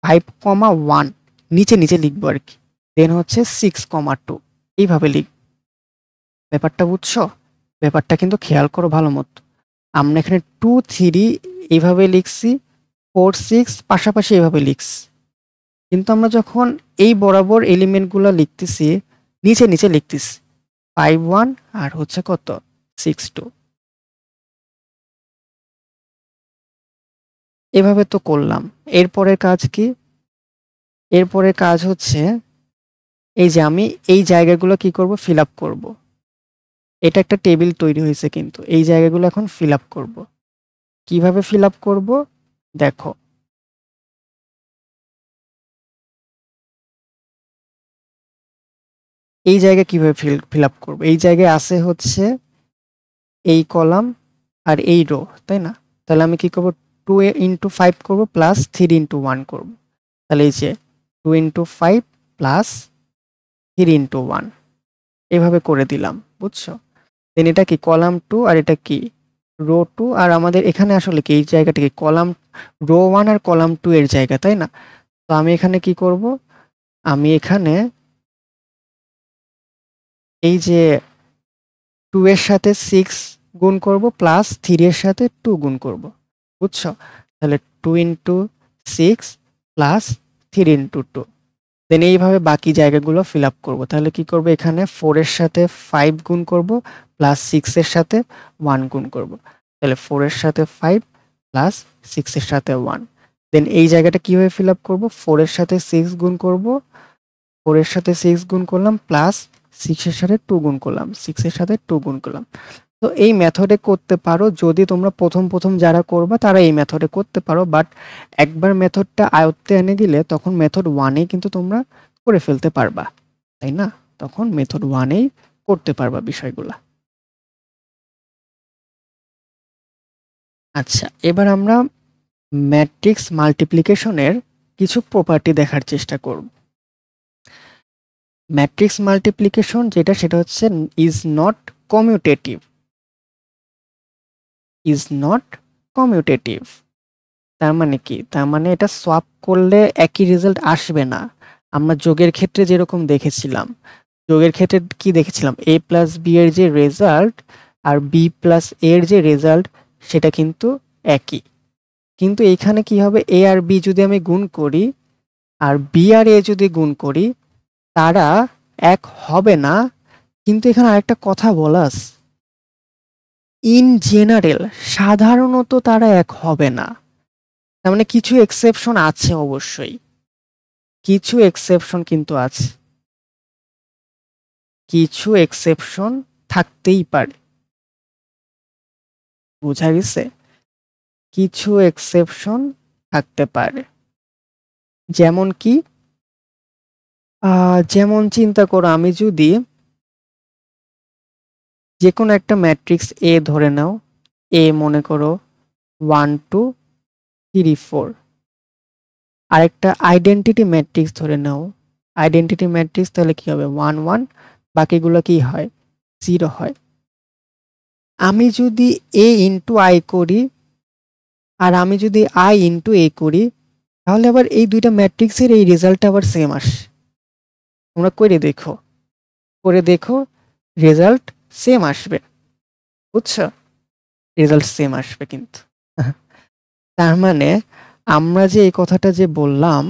5, 1 নিচে নিচে লিখবো আর কি, দেন হচ্ছে 6, 2 এইভাবে লিখব। ব্যাপারটা বুঝছো? ব্যাপারটা কিন্তু খেয়াল করো ভালো মতো। আমরা এখানে 2 3 এইভাবে লিখছি, 4 6 পাশাপাশি এভাবে লিখছি, কিন্তু আমরা যখন এই বরাবর এলিমেন্টগুলো লিখতেছি, নিচে নিচে লিখতেছি 5 1 আর হচ্ছে কত 6 2। এভাবে তো করলাম। এরপরের কাজ কি? এরপরের কাজ হচ্ছে এই যে আমি এই জায়গাগুলো কি করব? ফিল আপ করব। এটা একটা টেবিল তৈরি হয়েছে, কিন্তু এই জায়গাগুলো এখন ফিল আপ করবো। কিভাবে ফিল আপ করবো দেখো। এই জায়গায় কিভাবে ফিল আপ করবো, এই জায়গায় আছে হচ্ছে এই কলাম আর এই রো, তাই না? তাহলে আমি কি করবো, 2 × 5 করবো প্লাস 3 × 1 করবো। তাহলে এই যে 2 × 5 প্লাস 3 × 1 এভাবে করে দিলাম, বুঝছো? দেন এটা কি কলাম 2 আর এটা কি রো 2, আর আমাদের এখানে আসলে কি এই জায়গাটা কি কলাম রো 1 আর কলাম 2 এর জায়গা, তাই না? তো আমি এখানে কি করব, আমি এখানে এই যে 2 এর সাথে 6 গুণ করব প্লাস 3 এর সাথে 2 গুণ করব, বুঝছো? তাহলে 2 × 6 প্লাস 3 × 2, দেন এইভাবে বাকি জায়গাগুলো ফিল আপ করবো। তাহলে কি করব, এখানে 4 এর সাথে 5 গুণ করব প্লাস 6 এর সাথে 1 গুণ করব। তাহলে 4 এর সাথে 5 প্লাস 6 এর সাথে 1। দেন এই জায়গাটা কিভাবে ফিল আপ করবো, 4 এর সাথে 6 গুণ করব, 4 এর সাথে 6 গুণ করলাম প্লাস 6 এর সাথে 2 গুণ করলাম, 6 এর সাথে 2 গুণ করলাম। তো এই মেথডে করতে পারো, যদি তোমরা প্রথম প্রথম যারা করবা তারা এই মেথডে করতে পারো, বাট একবার মেথডটা আয়ত্তে এনে গেলে তখন মেথড 1-এ কিন্তু তোমরা করে ফেলতে পারবা, তাই না? তখন মেথড 1-এই করতে পারবা বিষয়গুলা। আচ্ছা, এবার আমরা ম্যাট্রিক্স মাল্টিপ্লিকেশনের কিছু প্রপার্টি দেখার চেষ্টা করব। ম্যাট্রিক্স মাল্টিপ্লিকেশন যেটা, সেটা হচ্ছে is not commutative. Is not commutative তার মানে কি? তার মানে এটা সোয়াপ করলে একই রেজাল্ট আসবে না। আমরা যোগের ক্ষেত্রে যেরকম দেখেছিলাম, যোগের ক্ষেত্রে কি দেখেছিলাম, a প্লাস বি এর যে রেজাল্ট আর বি প্লাস এর যে রেজাল্ট সেটা কিন্তু একই। কিন্তু এখানে কি হবে, এ আর বি যদি আমি গুণ করি আর বি আর এ যদি গুণ করি, তারা এক হবে না। কিন্তু এখানে আরেকটা কথা বলা আছে, ইন জেনারেল, সাধারণত তারা এক হবে না। তার মানে কিছু এক্সেপশন আছে, অবশ্যই কিছু এক্সেপশন কিন্তু আছে, কিছু এক্সেপশন থাকতেই পারে। বোঝা গেছে? কিছু এক্সেপশন থাকতে পারে। যেমন কি, যেমন চিন্তা করো, আমি যদি যে কোনো একটা ম্যাট্রিক্স এ ধরে নাও, এ মনে করো 1 2 3 4, আরেকটা আইডেন্টিটি ম্যাট্রিক্স ধরে নাও, আইডেন্টিটি ম্যাট্রিক্স, তাহলে কি হবে 1 1, বাকিগুলো কি হয় 0 হয়। আমি যদি এ ইন্টু আই করি আর আমি যদি আই ইন্টু এ করি, তাহলে আবার এই দুইটা ম্যাট্রিক্সের এই রেজাল্টটা আবার সেম আসে। তোমরা করে দেখো রেজাল্ট সেম আসবে, বুঝছো? রেজাল্ট সেম আসবে কিন্তু। তার মানে আমরা যে এই কথাটা যে বললাম,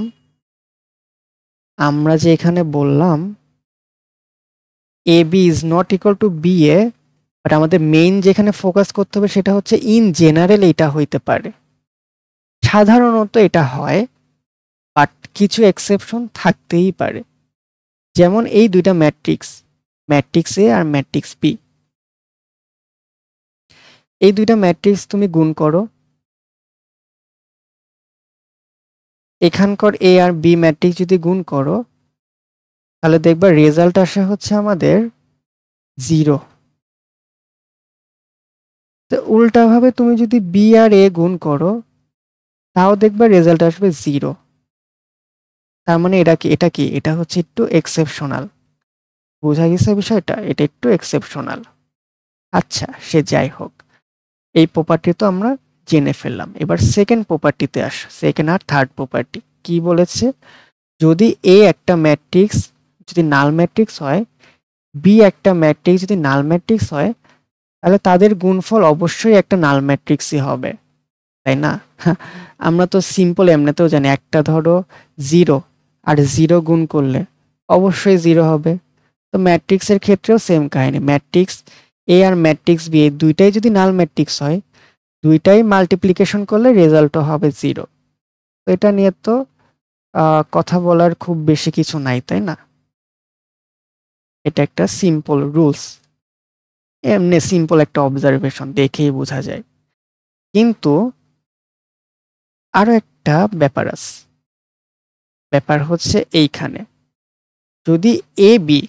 আমরা যে এখানে বললাম A B is not equal to B A, but আমাদের মেইন যেখানে ফোকাস করতে হবে সেটা হচ্ছে ইন জেনারেল এটা হইতে পারে, সাধারণত এটা হয়, বাট কিছু এক্সেপশন থাকতেই পারে। যেমন এই দুইটা ম্যাট্রিক্স, ম্যাট্রিক্স এ আর ম্যাট্রিক্স বি, এই দুইটা ম্যাট্রিক্স তুমি গুণ করো, এখানকার এ আর বি ম্যাট্রিক্স যদি গুণ করো, তাহলে দেখবা রেজাল্ট আসে হচ্ছে আমাদের 0। তো উল্টাভাবে তুমি যদি বি আর এ গুণ করো, তাও দেখবা রেজাল্ট আসবে 0। তার মানে এটা হচ্ছে একটু এক্সেপশনাল। বোঝা গেছে বিষয়টা? এটা একটু এক্সেপশনাল। আচ্ছা, সে যাই হোক, এই প্রপার্টি তো আমরা জেনে ফেললাম। এবার সেকেন্ড প্রপার্টিতে আস, সেকেন্ড আর থার্ড প্রপার্টি কি বলেছে, যদি এ একটা ম্যাট্রিক্স যদি নাল ম্যাট্রিক্স হয়, বি একটা ম্যাট্রিক্স যদি নাল ম্যাট্রিক্স হয়, তাহলে তাদের গুণফল অবশ্যই একটা নাল ম্যাট্রিক্সই হবে, তাই না? আমরা তো সিম্পল এমনিতেও জানি, একটা ধরো 0 আর 0 গুণ করলে অবশ্যই 0 হবে। তো ম্যাট্রিক্সের ক্ষেত্রেও সেম কাহিনী, ম্যাট্রিক্স এ আর ম্যাট্রিক্স বি এই দুইটাই যদি নাল ম্যাট্রিক্স হয়, দুইটাই মাল্টিপ্লিকেশন করলে রেজাল্টও হবে 0। তো এটা নিয়ে তো কথা বলার খুব বেশি কিছু নাই, তাই না? এটা একটা সিম্পল রুলস। এমনি সিম্পল একটা অবজারভেশন, দেখেই বোঝা যায়। কিন্তু আরো একটা ব্যাপার আছে। ব্যাপার হচ্ছে এইখানে, যদি এ বি,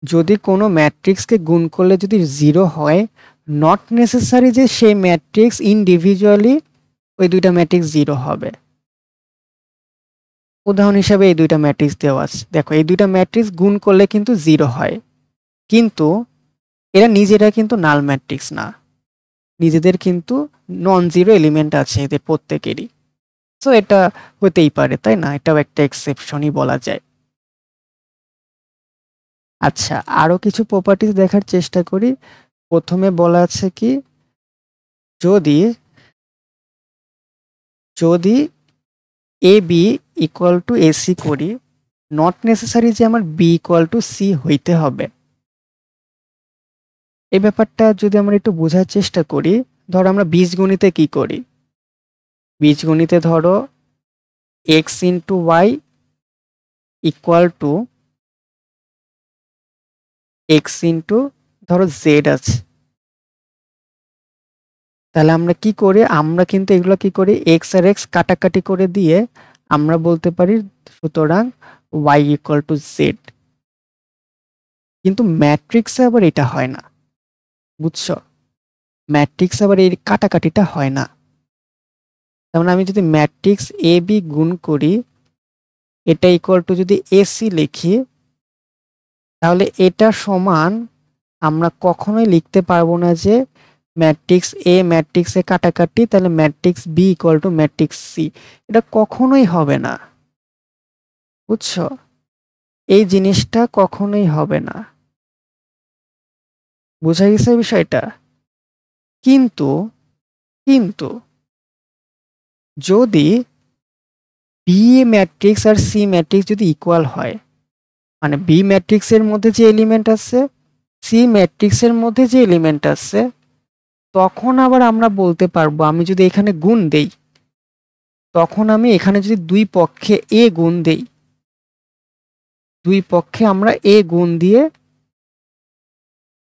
যদি কোনো ম্যাট্রিক্সকে গুণ করলে যদি 0 হয়, নট নেসেসারি যে সেই ম্যাট্রিক্স ইন্ডিভিজুয়ালি ওই দুইটা ম্যাট্রিক্স 0 হবে। উদাহরণ হিসাবে এই দুইটা ম্যাট্রিক্স দেওয়া আছে, দেখো এই দুইটা ম্যাট্রিক্স গুণ করলে কিন্তু 0 হয়, কিন্তু এরা নিজেরা কিন্তু নাল ম্যাট্রিক্স না, নিজেদের কিন্তু নন জিরো এলিমেন্ট আছে এদের প্রত্যেকেরই। সো এটা হতেই পারে, তাই না? এটাও একটা এক্সেপশনই বলা যায়। আচ্ছা, আরো কিছু প্রপার্টিজ দেখার চেষ্টা করি। প্রথমে বলা আছে কি, যদি যদি এ বি ইকুয়াল টু এসি করি, নট নেসেসারি যে আমার বি ইকুয়াল টু সি হইতে হবে। এই ব্যাপারটা যদি আমরা একটু বোঝার চেষ্টা করি, ধরো আমরা বীজগণিতে কি করি, বীজগণিতে ধরো x into Y equal to x into ধরো জেড আছে। তাহলে আমরা কি করি, আমরা কিন্তু এগুলো কি করি, এক্স আর এক্স কাটাকাটি করে দিয়ে আমরা বলতে পারি সুতরাং ওয়াই ইকুয়াল টু জেড। কিন্তু ম্যাট্রিক্সে আবার এটা হয় না, বুঝছো? ম্যাট্রিক্স আবার এই কাটাকাটিটা হয় না। যেমন আমি যদি ম্যাট্রিক্স এ বি গুণ করি, এটা ইকুয়াল টু যদি এসি লিখি, তাহলে এটা সমান আমরা কখনোই লিখতে পারবো না যে ম্যাট্রিক্স এ ম্যাট্রিক্সে কাটাকাটি তাহলে matrix B equal to matrix C. এটা কখনোই হবে না, বুঝছো? এই জিনিসটা কখনোই হবে না। বোঝা গেছে বিষয়টা? কিন্তু কিন্তু যদি বি ম্যাট্রিক্স আর সি ম্যাট্রিক্স যদি ইকুয়াল হয়, মানে বি ম্যাট্রিক্সের মধ্যে যে এলিমেন্ট আছে, সি ম্যাট্রিক্সের মধ্যে যে এলিমেন্ট আছে, তখন আবার আমরা বলতে পারবো, আমি যদি এখানে গুণ দেই, তখন আমি এখানে যদি দুই পক্ষে এ গুণ দেই, দুই পক্ষে আমরা এ গুণ দিয়ে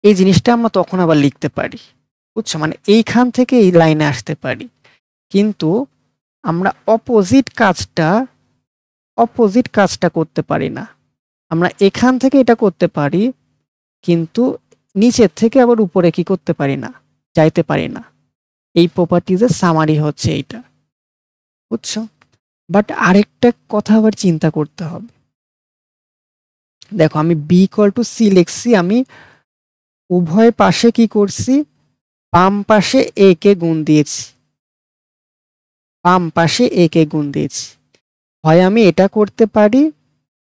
এই জিনিসটা আমরা তখন আবার লিখতে পারি, বুঝছো? মানে এইখান থেকে এই লাইনে আসতে পারি। কিন্তু আমরা অপোজিট কাজটা করতে পারি না। আমরা এখান থেকে এটা করতে পারি, কিন্তু নিচের থেকে আবার উপরে কি করতে পারি না, যাইতে পারি না। এই প্রপার্টিজের সামারি হচ্ছে এইটা, বুঝছো? বাট আরেকটা কথা আবার চিন্তা করতে হবে। দেখো আমি বি ইকুয়াল টু সি লিখছি, আমি উভয় পাশে কি করছি, বাম পাশে এ কে গুণ দিয়েছি, বাম পাশে এ কে গুণ দিয়েছি। হয় আমি এটা করতে পারি,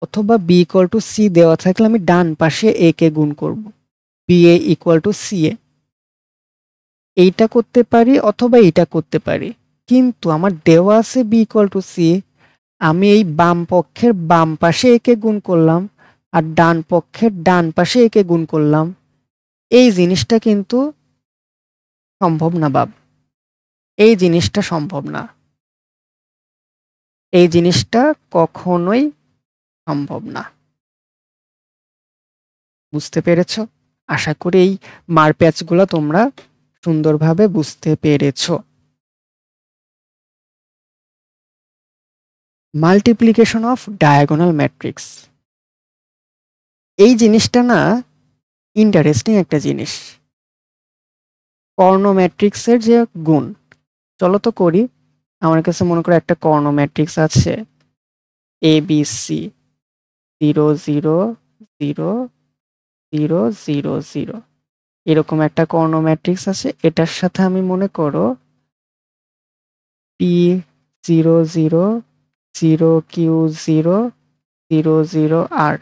অথবা বি ইকুয়াল টু সি দেওয়া থাকলে আমি ডান পাশে এ কে গুণ করব, B A equal to C A. এইটা করতে পারি অথবা এইটা করতে পারি, কিন্তু আমার দেওয়া আছে বি ইকুয়াল টু সি, আমি এই বাম পক্ষের বাম পাশে একে গুণ করলাম আর ডান পক্ষের ডান পাশে একে গুণ করলাম। এই জিনিসটা কিন্তু সম্ভব না বাব, এই জিনিসটা সম্ভব না, এই জিনিসটা কখনোই সম্ভব না। বুঝতে পেরেছো? আশা করি এই মারপ্যাচগুলো তোমরা সুন্দরভাবে বুঝতে পেরেছো। মাল্টিপ্লিকেশন অফ ডায়াগোনাল ম্যাট্রিক্স, এই জিনিসটা না ইন্টারেস্টিং একটা জিনিস। কর্ণ ম্যাট্রিক্সের যে গুণ, চলো তো করি। আমার কাছে মনে করো একটা কর্ণ ম্যাট্রিক্স আছে এ বি সি 0 0 0 0 0 0, এরকম একটা কর্ণ ম্যাট্রিক্স আছে। এটার সাথে আমি মনে করো পি 0 0 0 কিউ 0 0 0 আর,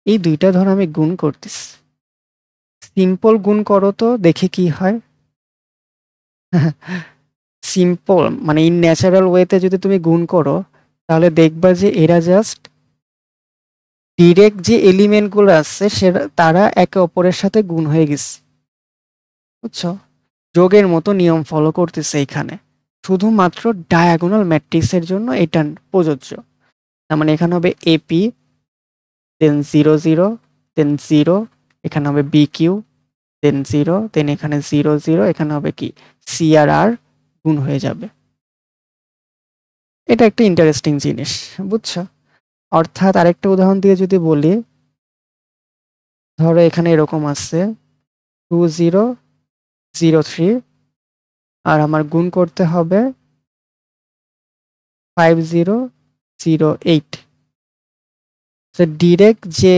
এই দুইটা ধর আমি গুণ করতেছি। সিম্পল গুণ করো তো দেখি কি হয়। সিম্পল মানে ইন ন্যাচারাল ওয়েতে যদি তুমি গুণ করো, তাহলে দেখবা যে এরা জাস্ট ডিরেক্ট যে এলিমেন্টগুলো আছে সেটা তারা একে অপরের সাথে গুণ হয়ে গেছে, বুঝছো? যোগের মতো নিয়ম ফলো করতেছে এখানে, শুধুমাত্র ডায়াগোনাল ম্যাট্রিক্সের জন্য এটা প্রযোজ্য। তার মানে এখানে হবে এপি দেন 0 0 দেন 0, এখানে হবে বি কিউ, দেন 0, দেন এখানে 0 0, এখানে হবে কি সি আর আর গুণ হয়ে যাবে। এটা একটা ইন্টারেস্টিং জিনিস, বুঝছো? অর্থাৎ আরেকটা উদাহরণ দিয়ে যদি বলি, ধরো এখানে এরকম আছে 2003 আর আমার গুণ করতে হবে 5008। তো ডিরেক্ট যে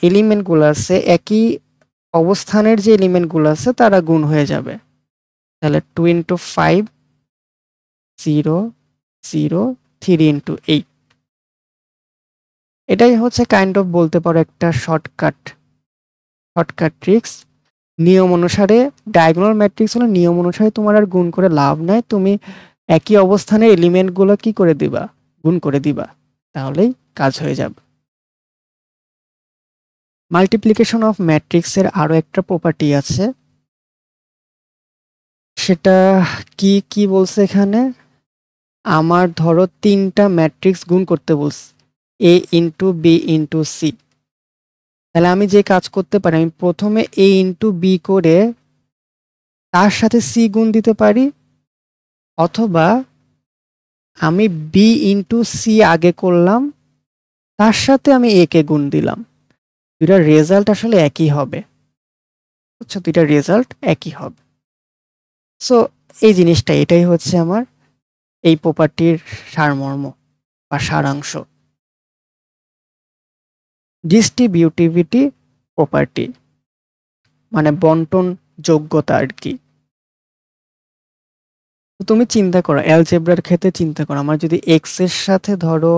এলিমেন্টগুলো আছে, একই অবস্থানের যে এলিমেন্টগুলো আছে তারা গুণ হয়ে যাবে। তাহলে 2 × 5 0 0 3 × 8। এটাই হচ্ছে কাইন্ড অফ বলতে পারো একটা শর্টকাট ট্রিক্স। নিয়ম অনুসারে ডায়াগোনাল ম্যাট্রিক্স হলে নিয়ম অনুসারে তোমার আর গুণ করে লাভ নাই, তুমি একই অবস্থানের এলিমেন্টগুলো কি করে দিবা, গুণ করে দিবা, তাহলেই কাজ হয়ে যাবে। মাল্টিপ্লিকেশন অফ ম্যাট্রিক্সের আরো একটা প্রপার্টি আছে, সেটা কি কি বলছে এখানে, আমার ধরো 3টা ম্যাট্রিক্স গুণ করতে বলছে, এ ইন্টু বি ইন্টু সি। তাহলে আমি যে কাজ করতে পারি, আমি প্রথমে এ ইন্টু বি করে তার সাথে সি গুণ দিতে পারি, অথবা আমি বি ইন্টু সি আগে করলাম, তার সাথে আমি এ কে গুণ দিলাম। দুইটার রেজাল্ট আসলে একই হবে, বুঝছো? দুইটার রেজাল্ট একই হবে। সো এই জিনিসটা, এটাই হচ্ছে আমার এই প্রপার্টির সারমর্ম বা সারাংশ, ডিস্ট্রিবিউটিভিটি প্রপার্টি, মানে বন্টন যোগ্যতা আর কি। তুমি চিন্তা করো, অ্যালজেব্রার ক্ষেত্রে চিন্তা করো, আমার যদি এক্স এর সাথে ধরো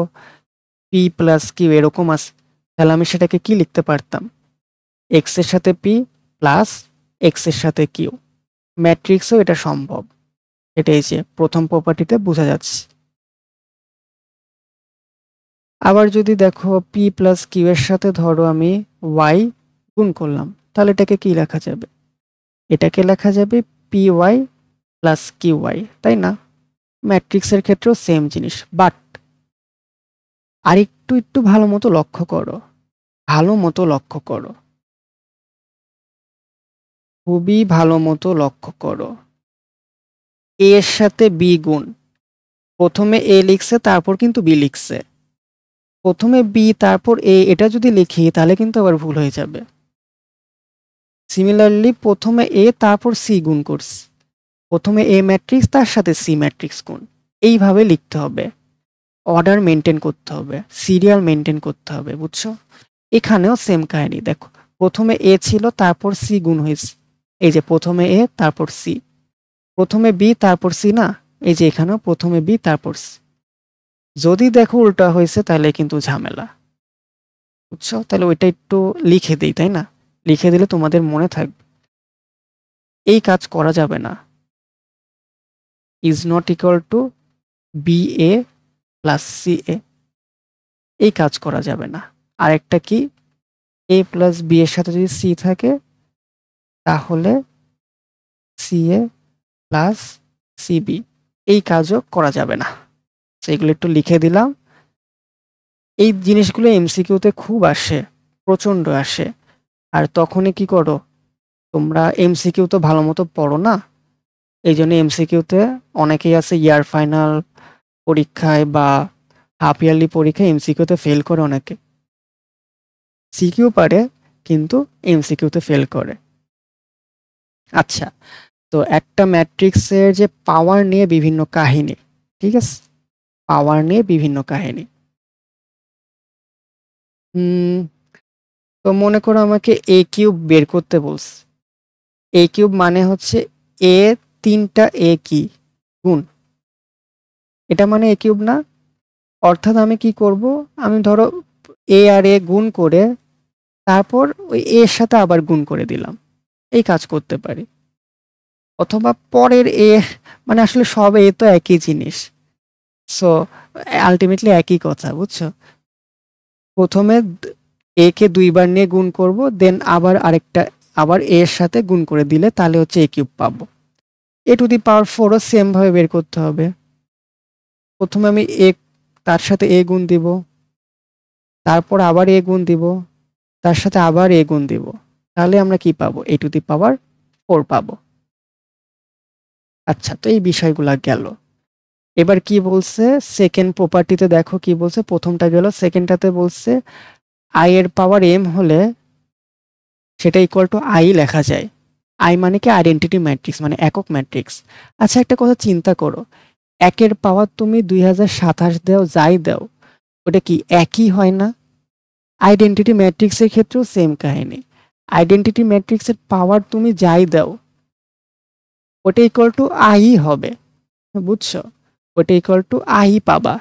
পি প্লাস কিউ এরকম আছে, তাহলে আমি সেটাকে কি লিখতে পারতাম, এক্স এর সাথে পি প্লাস এক্স এর সাথে কিউ। ম্যাট্রিক্সও এটা সম্ভব, এটাই যে প্রথম প্রপার্টিতে বোঝা যাচ্ছে। আবার যদি দেখো পি প্লাস কিউ এর সাথে ধরো আমি ওয়াই গুণ করলাম, তাহলে এটাকে কি লেখা যাবে, এটাকে লেখা যাবে P Y plus Q Y, তাই না? ম্যাট্রিক্সের ক্ষেত্রেও সেম জিনিস। বাট আর একটু ভালো মতো লক্ষ্য করো, ভালো মতো লক্ষ্য করো, খুবই ভালো মতো লক্ষ্য করো। এ এর সাথে বি গুণ, প্রথমে এ লিখছে তারপর কিন্তু বি লিখছে, প্রথমে বি তারপর এ, এটা যদি লিখি তাহলে কিন্তু আবার ভুল হয়ে যাবে। সিমিলারলি প্রথমে এ তারপর সি গুণ করছে, প্রথমে এ ম্যাট্রিক্স তার সাথে সি ম্যাট্রিক্স গুণ, এইভাবে লিখতে হবে, অর্ডার মেনটেন করতে হবে, সিরিয়াল মেনটেন করতে হবে, বুঝছো? এখানেও সেম কাহিনী, দেখো প্রথমে এ ছিল তারপর সি গুণ হয়েছে, এই যে প্রথমে এ তারপর সি, প্রথমে বি তারপর সি না, এই যে এখানেও প্রথমে বি তারপর সি। যদি দেখো উল্টা হয়েছে তাহলে কিন্তু ঝামেলা, বুঝছো? তাহলে ওইটা একটু লিখে দিই, তাই না? লিখে দিলে তোমাদের মনে থাকবে। এই কাজ করা যাবে না, is not equal to B A plus C A, এই কাজ করা যাবে না। আরেকটা কি, এ প্লাস বি এর সাথে যদি সি থাকে তাহলে সি এ প্লাস সিবি, এই কাজও করা যাবে না। সেগুলো একটু লিখে দিলাম। এই জিনিসগুলো এমসিকিউতে খুব আসে, প্রচণ্ড আসে। আর তখনই কি করো, তোমরা এমসিকিউ তো ভালো মতো পড়ো না, এই জন্য এমসিকিউতে অনেকেই আছে ইয়ার ফাইনাল পরীক্ষায় বা হাফ ইয়ারলি পরীক্ষায় এমসিকিউতে ফেল করে, অনেকে সিকিউ পারে কিন্তু এমসিকিউতে ফেল করে। আচ্ছা, তো একটা ম্যাট্রিক্সের যে পাওয়ার নিয়ে বিভিন্ন কাহিনী, ঠিক আছে, পাওয়ার নিয়ে বিভিন্ন কাহিনী। তো মনে করো আমাকে এ কিউব বের করতে বলছে, এ কিউব মানে হচ্ছে এ 3টা এ কি গুণ, এটা মানে এ কিউব না? অর্থাৎ আমি কি করব, আমি ধরো এ আর এ গুণ করে তারপর ওই এর সাথে আবার গুণ করে দিলাম, এই কাজ করতে পারি। অথবা পরের এ, মানে আসলে সব এ তো একই জিনিস, সো আলটিমেটলি একই কথা, বুঝছো? প্রথমে এ কে 2বার নিয়ে গুণ করব, দেন আবার আরেকটা আবার এ এর সাথে গুণ করে দিলে তাহলে হচ্ছে এ কিউব পাবো। এ টু দি পাওয়ার 4ও সেম ভাবে বের করতে হবে, প্রথমে আমি এ তার সাথে এ গুণ দিব, তারপর আবার এ গুণ দিব, তার সাথে আবার a গুণ দিব, তাহলে আমরা কি পাবো, a টু দি পাওয়ার 4 পাবো। আচ্ছা, তো এই বিষয়গুলা গেল। এবার কি বলছে সেকেন্ড প্রপার্টিতে, দেখো কি বলছে, প্রথমটা গেল, সেকেন্ডটাতে বলছে i এর পাওয়ার m হলে সেটা ইকুয়াল টু i লেখা যায়। i মানে কি, আইডেন্টিটি ম্যাট্রিক্স, মানে একক ম্যাট্রিক্স। আচ্ছা, একটা কথা চিন্তা করো, একের পাওয়ার তুমি 2027 দাও, যাই দাও, ওটা কি একই হয় না? আইডেন্টিটি ম্যাট্রিক্সের ক্ষেত্রেও সেম কাহিনী। আইডেন্টিটি ম্যাট্রিক্সের পাওয়ার তুমি যাই দাও, ওটা ইকুয়াল টু i হবে, বুঝছো? ওটা ইকুয়াল টু i পাবা।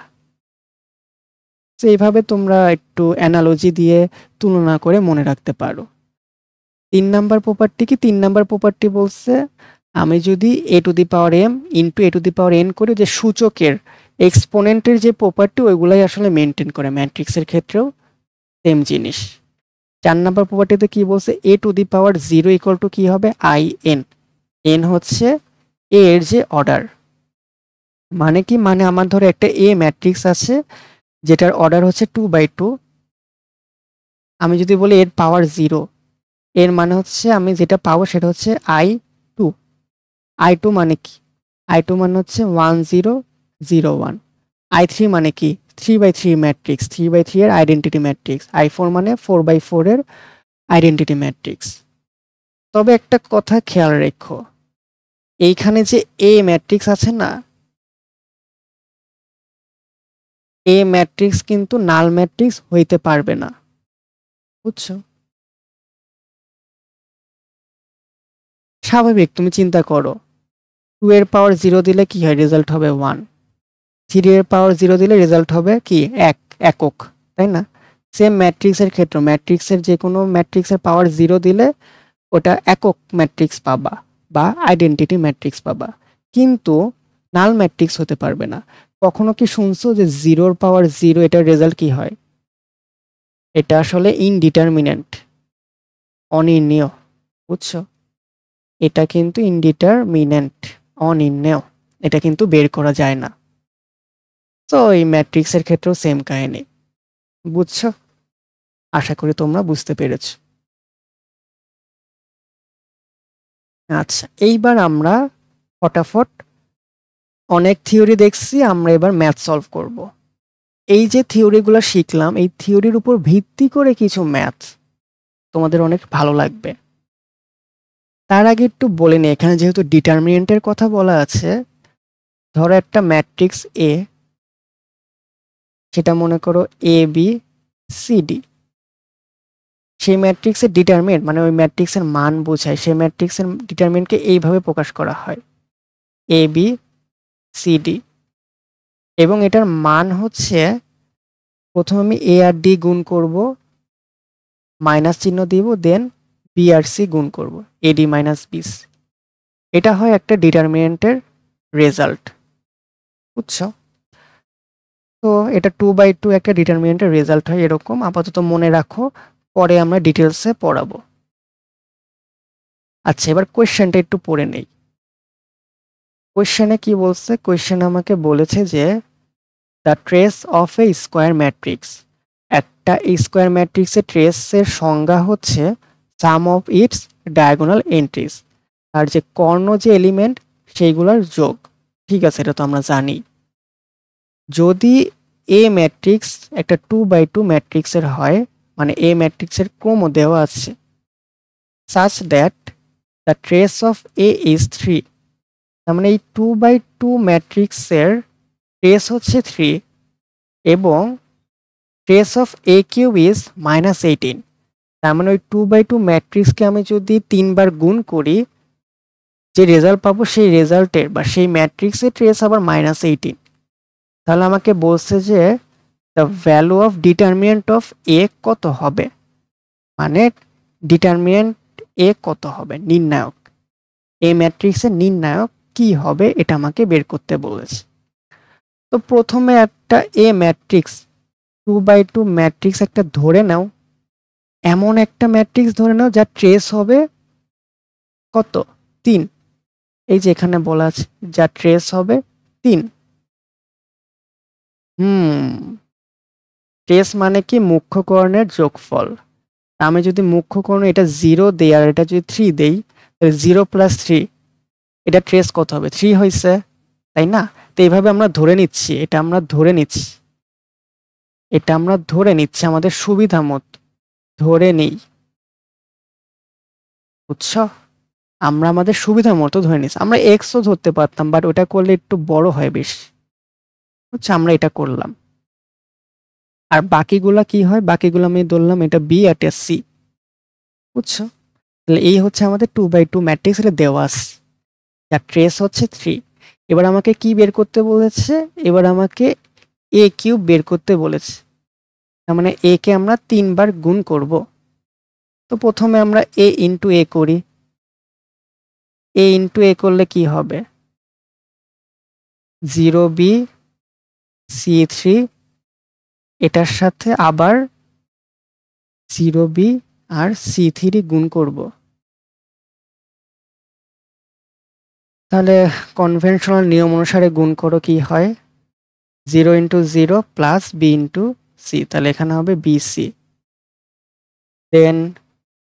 তো এইভাবে তোমরা একটু অ্যানালজি দিয়ে তুলনা করে মনে রাখতে পারো। 3 নাম্বার প্রপার্টি কি, 3 নাম্বার প্রপার্টি বলছে আমি যদি a to the power m into a to the power n করি, যে সূচকের এক্সপোনেন্টের যে প্রপার্টি ওইগুলাই আসলে মেনটেন করে ম্যাট্রিক্সের ক্ষেত্রেও সেম জিনিস। 4 নাম্বার প্রপার্টিতে কি বলছে, a to the power 0 equal to কি হবে, i n। n হচ্ছে a এর যে অর্ডার, মানে কি, মানে আমার ধরো একটা a ম্যাট্রিক্স আছে যেটার অর্ডার হচ্ছে 2/2। আমি যদি বলি এর পাওয়ার 0, এর মানে হচ্ছে আমি যেটা পাবো সেটা হচ্ছে i2। i2 মানে কি, i2 মানে হচ্ছে 1 0 0 1। i3 মানে কি, 3/3 ম্যাট্রিক্স, 3/3 এর আইডেন্টিটি ম্যাট্রিক্স। i4 মানে 4/4 এর আইডেন্টিটি ম্যাট্রিক্স। তবে একটা কথা খেয়াল রেখো, এইখানে যে এ ম্যাট্রিক্স আছে না, এ ম্যাট্রিক্স কিন্তু নাল ম্যাট্রিক্স হইতে পারবে না, বুঝছো? স্বাভাবিক, তুমি চিন্তা করো, 2 এর পাওয়ার 0 দিলে কি হয়, রেজাল্ট হবে 1। 3 এর পাওয়ার 0 দিলে রেজাল্ট হবে কি, একক, তাই না? সেম ম্যাট্রিক্সের ক্ষেত্রে, ম্যাট্রিক্সের যে কোনো ম্যাট্রিক্সের পাওয়ার 0 দিলে ওটা একক ম্যাট্রিক্স পাবা বা আইডেন্টিটি ম্যাট্রিক্স পাবা, কিন্তু নাল ম্যাট্রিক্স হতে পারবে না। কখনো কি শুনছো যে 0 এর পাওয়ার 0 এটার রেজাল্ট কি হয়? এটা আসলে ইনডিটারমিনেন্ট, অনির্ণেয়, বুঝছো? এটা কিন্তু ইনডিটারমিনেন্ট, অনির্ণেয়, এটা কিন্তু বের করা যায় না। তো এই ম্যাট্রিক্সের ক্ষেত্রেও সেম কাহিনী, বুঝছো? আশা করি তোমরা বুঝতে পেরেছ। আচ্ছা, এইবার আমরা ফটাফট, অনেক থিওরি দেখছি, আমরা এবার ম্যাথ সলভ করব। এই যে থিওরিগুলো শিখলাম, এই থিওরির উপর ভিত্তি করে কিছু ম্যাথ তোমাদের অনেক ভালো লাগবে। তার আগে একটু বলে নিই, এখানে যেহেতু ডিটারমিনেন্টের কথা বলা আছে, ধরো একটা ম্যাট্রিক্স এ, সেটা মনে করো এ বি সি ডি। সেই ম্যাট্রিক্সের ডিটারমিনেন্ট মানে ওই ম্যাট্রিক্সের মান বোঝায়, সেই ম্যাট্রিক্সের ডিটারমিনেন্টকে এইভাবে প্রকাশ করা হয়, এ বি সি ডি। এবং এটার মান হচ্ছে, প্রথমে আমি এ আর ডি গুণ করব, মাইনাস চিহ্ন দিব, দেন বি আর সি গুণ করব, এডি মাইনাস বিসি। এটা হয় একটা ডিটারমিনেন্টের রেজাল্ট, বুঝছো? তো এটা 2/2 একটা ডিটারমিনেন্টের রেজাল্ট হয় এরকম, আপাতত মনে রাখো, পরে আমরা ডিটেলসে পড়াবো। আচ্ছা, এবার কোয়েশ্চেনটা একটু পড়ে নেই। কোয়েশ্চেনে কি বলছে, কোয়েশ্চেনে আমাকে বলেছে যে the trace of A square matrix, একটা স্কোয়ার ম্যাট্রিক্সের ট্রেসের সংজ্ঞা হচ্ছে সাম অফ ইটস ডায়াগোনাল এন্ট্রিজ, আর যে কর্ণ যে এলিমেন্ট সেইগুলোর যোগ। ঠিক আছে, এটা তো আমরা জানি। যদি এ ম্যাট্রিক্স একটা 2/2 ম্যাট্রিক্সের হয়, মানে এ ম্যাট্রিক্সের ক্রমও দেওয়া আছে, such that the trace of A is 3, তার মানে এই 2/2 ম্যাট্রিক্সের ট্রেস হচ্ছে 3 এবং trace of A cube is -18। তার মানে ওই 2/2 ম্যাট্রিক্সকে আমি যদি 3 বার গুণ করি, যে রেজাল্ট পাবো সেই রেজাল্টের বা সেই ম্যাট্রিক্সের ট্রেস আবার -18। তাহলে আমাকে বলছে যে the value of determinant of A কত হবে, মানে ডিটারমিনেন্ট এ কত হবে, নির্ণায়ক, এ ম্যাট্রিক্সের নির্ণায়ক কি হবে, এটা আমাকে বের করতে বলেছে। তো প্রথমে একটা এ ম্যাট্রিক্স 2/2 ম্যাট্রিক্স একটা ধরে নাও, এমন একটা ম্যাট্রিক্স ধরে নাও যার ট্রেস হবে কত, 3। এই যে এখানে বলা আছে যার ট্রেস হবে 3। ট্রেস মানে কি, মুখ্য কর্ণের যোগফল। আমি যদি মুখ্য কোণ এটা 0 দেই আর এটা যদি 3 দেই, তাহলে 0 প্লাস 3 এটা ট্রেস কত হবে? 3 হয়েছে, তাই না? তো এইভাবে আমরা ধরে নিচ্ছি, এটা আমরা ধরে নিচ্ছি আমাদের সুবিধা মতো ধরে নেই, বুঝছো? আমরা আমাদের সুবিধা মতো ধরে নিচ্ছি। আমরা এক্সও ধরতে পারতাম, বাট ওটা করলে একটু বড় হয় বেশি, বুঝছো? আমরা এটা করলাম। আর বাকিগুলা কি হয়? বাকিগুলো আমি ধরলাম এটা বি আর এটা সি, বুঝছো? তাহলে এই হচ্ছে আমাদের 2x2 ম্যাট্রিক্স, এটা দেওয়া আছে, যার ট্রেস হচ্ছে 3। এবার আমাকে কি বের করতে বলেছে? এবার আমাকে এ কিউব বের করতে বলেছে। তার মানে এ কে আমরা 3 বার গুণ করব। তো প্রথমে আমরা এ ইন্টু এ করি। এ ইন্টু এ করলে কি হবে? 0b c3, এটার সাথে আবার 0b আর c3 গুণ করব। তাহলে কনভেনশনাল নিয়ম অনুসারে গুণ করো, কি হয়? 0 into 0 plus B into C, তাহলে এখানে হবে BC. Then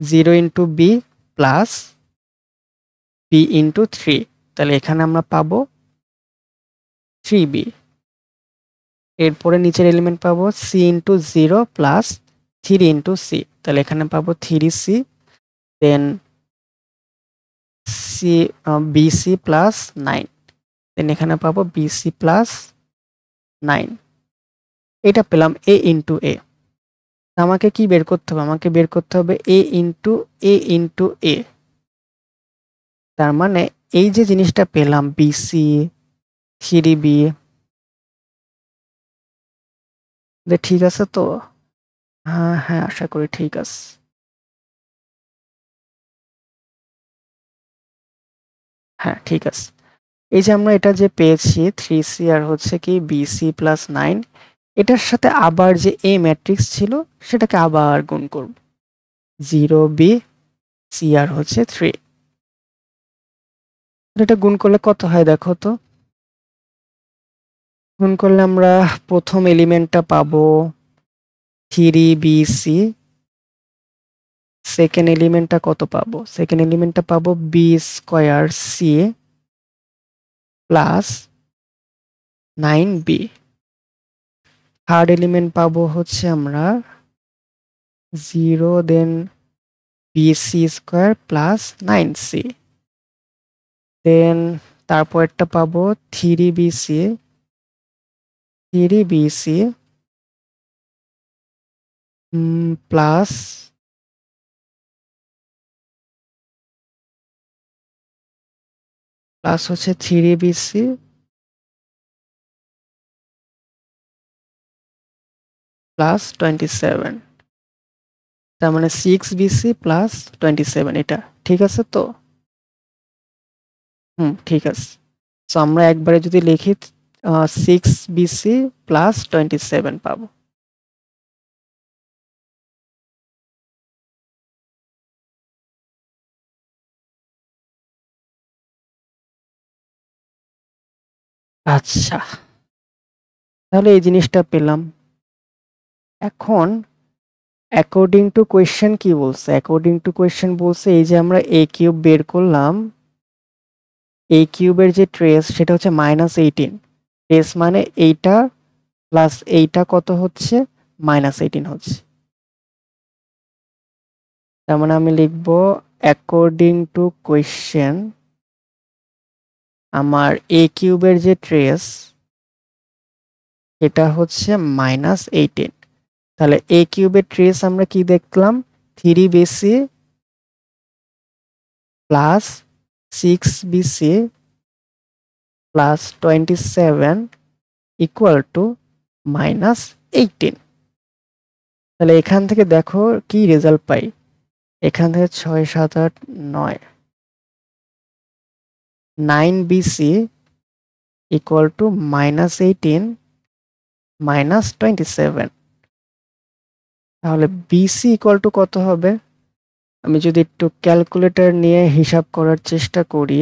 0 into B plus B into 3, তাহলে এখানে আমরা পাবো 3b। এরপরে নিচের এলিমেন্ট পাবো C into 0 plus 3 into C, তাহলে এখানে পাবো 3c। Then C BC plus 9, then এখানে পাবো বিসি প্লাস 9। এটা পেলাম এ ইন্টু এ। আমাকে কি বের করতে হবে? আমাকে বের করতে হবে এ ইন্টু এ। তার মানে এই যে জিনিসটা পেলাম বিসি 3b, ঠিক আছে তো? হ্যাঁ হ্যাঁ, আশা করি ঠিক আছে। হ্যাঁ ঠিক আছে। এই যে আমরা এটা যে পেয়েছি 3c আর হচ্ছে কি বিসি প্লাস 9, এটার সাথে আবার যে এ ম্যাট্রিক্স ছিল সেটাকে আবার গুণ করব। 0b সি আর হচ্ছে 3, এটা গুণ করলে কত হয় দেখো তো? গুণ করলে আমরা প্রথম এলিমেন্টটা পাবো 3bc, সেকেন্ড এলিমেন্টটা কত পাবো? সেকেন্ড এলিমেন্টটা পাবো B square C plus 9b। Third element পাবো হচ্ছে আমরা 0 then BC square plus 9c। Then তারপরটা পাবো 3bc প্লাস হচ্ছে 3bc প্লাস 27, তার মানে 6bc প্লাস 27। এটা ঠিক আছে তো? ঠিক আছে। সো আমরা একবারে যদি লিখি 6bc প্লাস 27 পাবো। আচ্ছা, তাহলে এই জিনিসটা পেলাম। এখন অ্যাকর্ডিং টু কোয়েশ্চেন কি বলছে? অ্যাকর্ডিং টু কোয়েশ্চেন বলছে এই যে আমরা এ কিউব বের করলাম, এ কিউবের যে ট্রেস সেটা হচ্ছে -18। ট্রেস মানে এইটা প্লাস এইটা কত হচ্ছে? -18 হচ্ছে। তার মানে আমি লিখব অ্যাকর্ডিং টু কোয়েশ্চেন আমার এ কিউবের যে ট্রেস এটা হচ্ছে -18। তাহলে এ কিউবের ট্রেস আমরা কি দেখলাম? 3bc plus 6bc plus 27 equal to -18। তাহলে এখান থেকে দেখো কি রেজাল্ট পাই। এখান থেকে 6 7 8 9, 9bc ইকুয়াল টু -18 -27। তাহলে বিসি ইকুয়াল টু কত হবে? আমি যদি একটু ক্যালকুলেটর নিয়ে হিসাব করার চেষ্টা করি,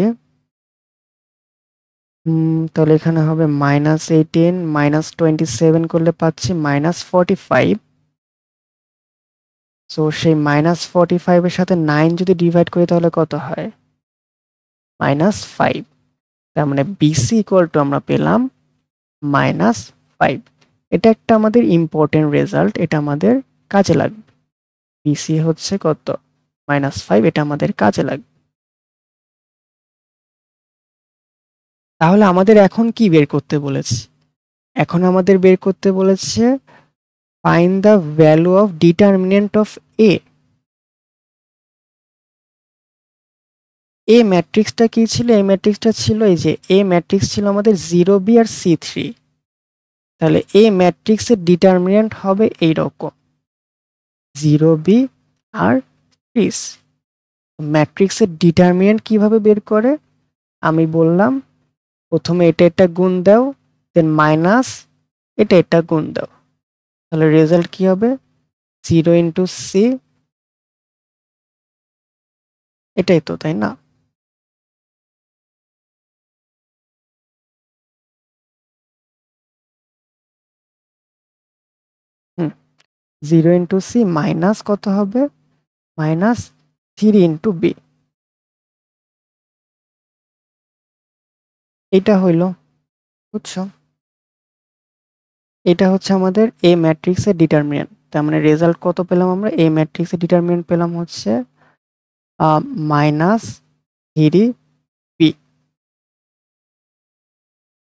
তাহলে এখানে হবে -18 -27 করলে পাচ্ছি -45। সো সেই -45 এর সাথে 9 যদি ডিভাইড করি তাহলে কত হয়? -5। তার মানে বিসি ইকুয়াল টু আমরা পেলাম -5। এটা একটা আমাদের ইম্পর্টেন্ট রেজাল্ট, এটা আমাদের কাজে লাগবে। বিসি হচ্ছে কত? -5, এটা আমাদের কাজে লাগবে। তাহলে আমাদের এখন কি বের করতে বলেছে? এখন আমাদের বের করতে বলেছে find the value of determinant of A. A ম্যাট্রিক্সটা কি ছিল? এ ম্যাট্রিক্সটা ছিল এই যে এ ম্যাট্রিক্স ছিল আমাদের 0b আর c3। তাহলে এ ম্যাট্রিক্সের ডিটারমিনেন্ট হবে এইরকম 0b আর 3। ম্যাট্রিক্সের ডিটারমিনেন্ট কিভাবে বের করে? আমি বললাম প্রথমে এটা গুণ দাও, দেন মাইনাস এটা গুণ দাও, তাহলে রেজাল্ট কি হবে? 0 ইন্টু সি, এটাই তো, তাই না? হুম, 0 ইন্টু সি মাইনাস কত হবে? -3 ইন্টু বি। এটা হইল, বুঝছো? এটা হচ্ছে আমাদের এ ম্যাট্রিক্সের ডিটারমিনেন্ট। তার মানে রেজাল্ট কত পেলাম আমরা? এ ম্যাট্রিক্সের ডিটারমিনেন্ট পেলাম হচ্ছে -3 বি,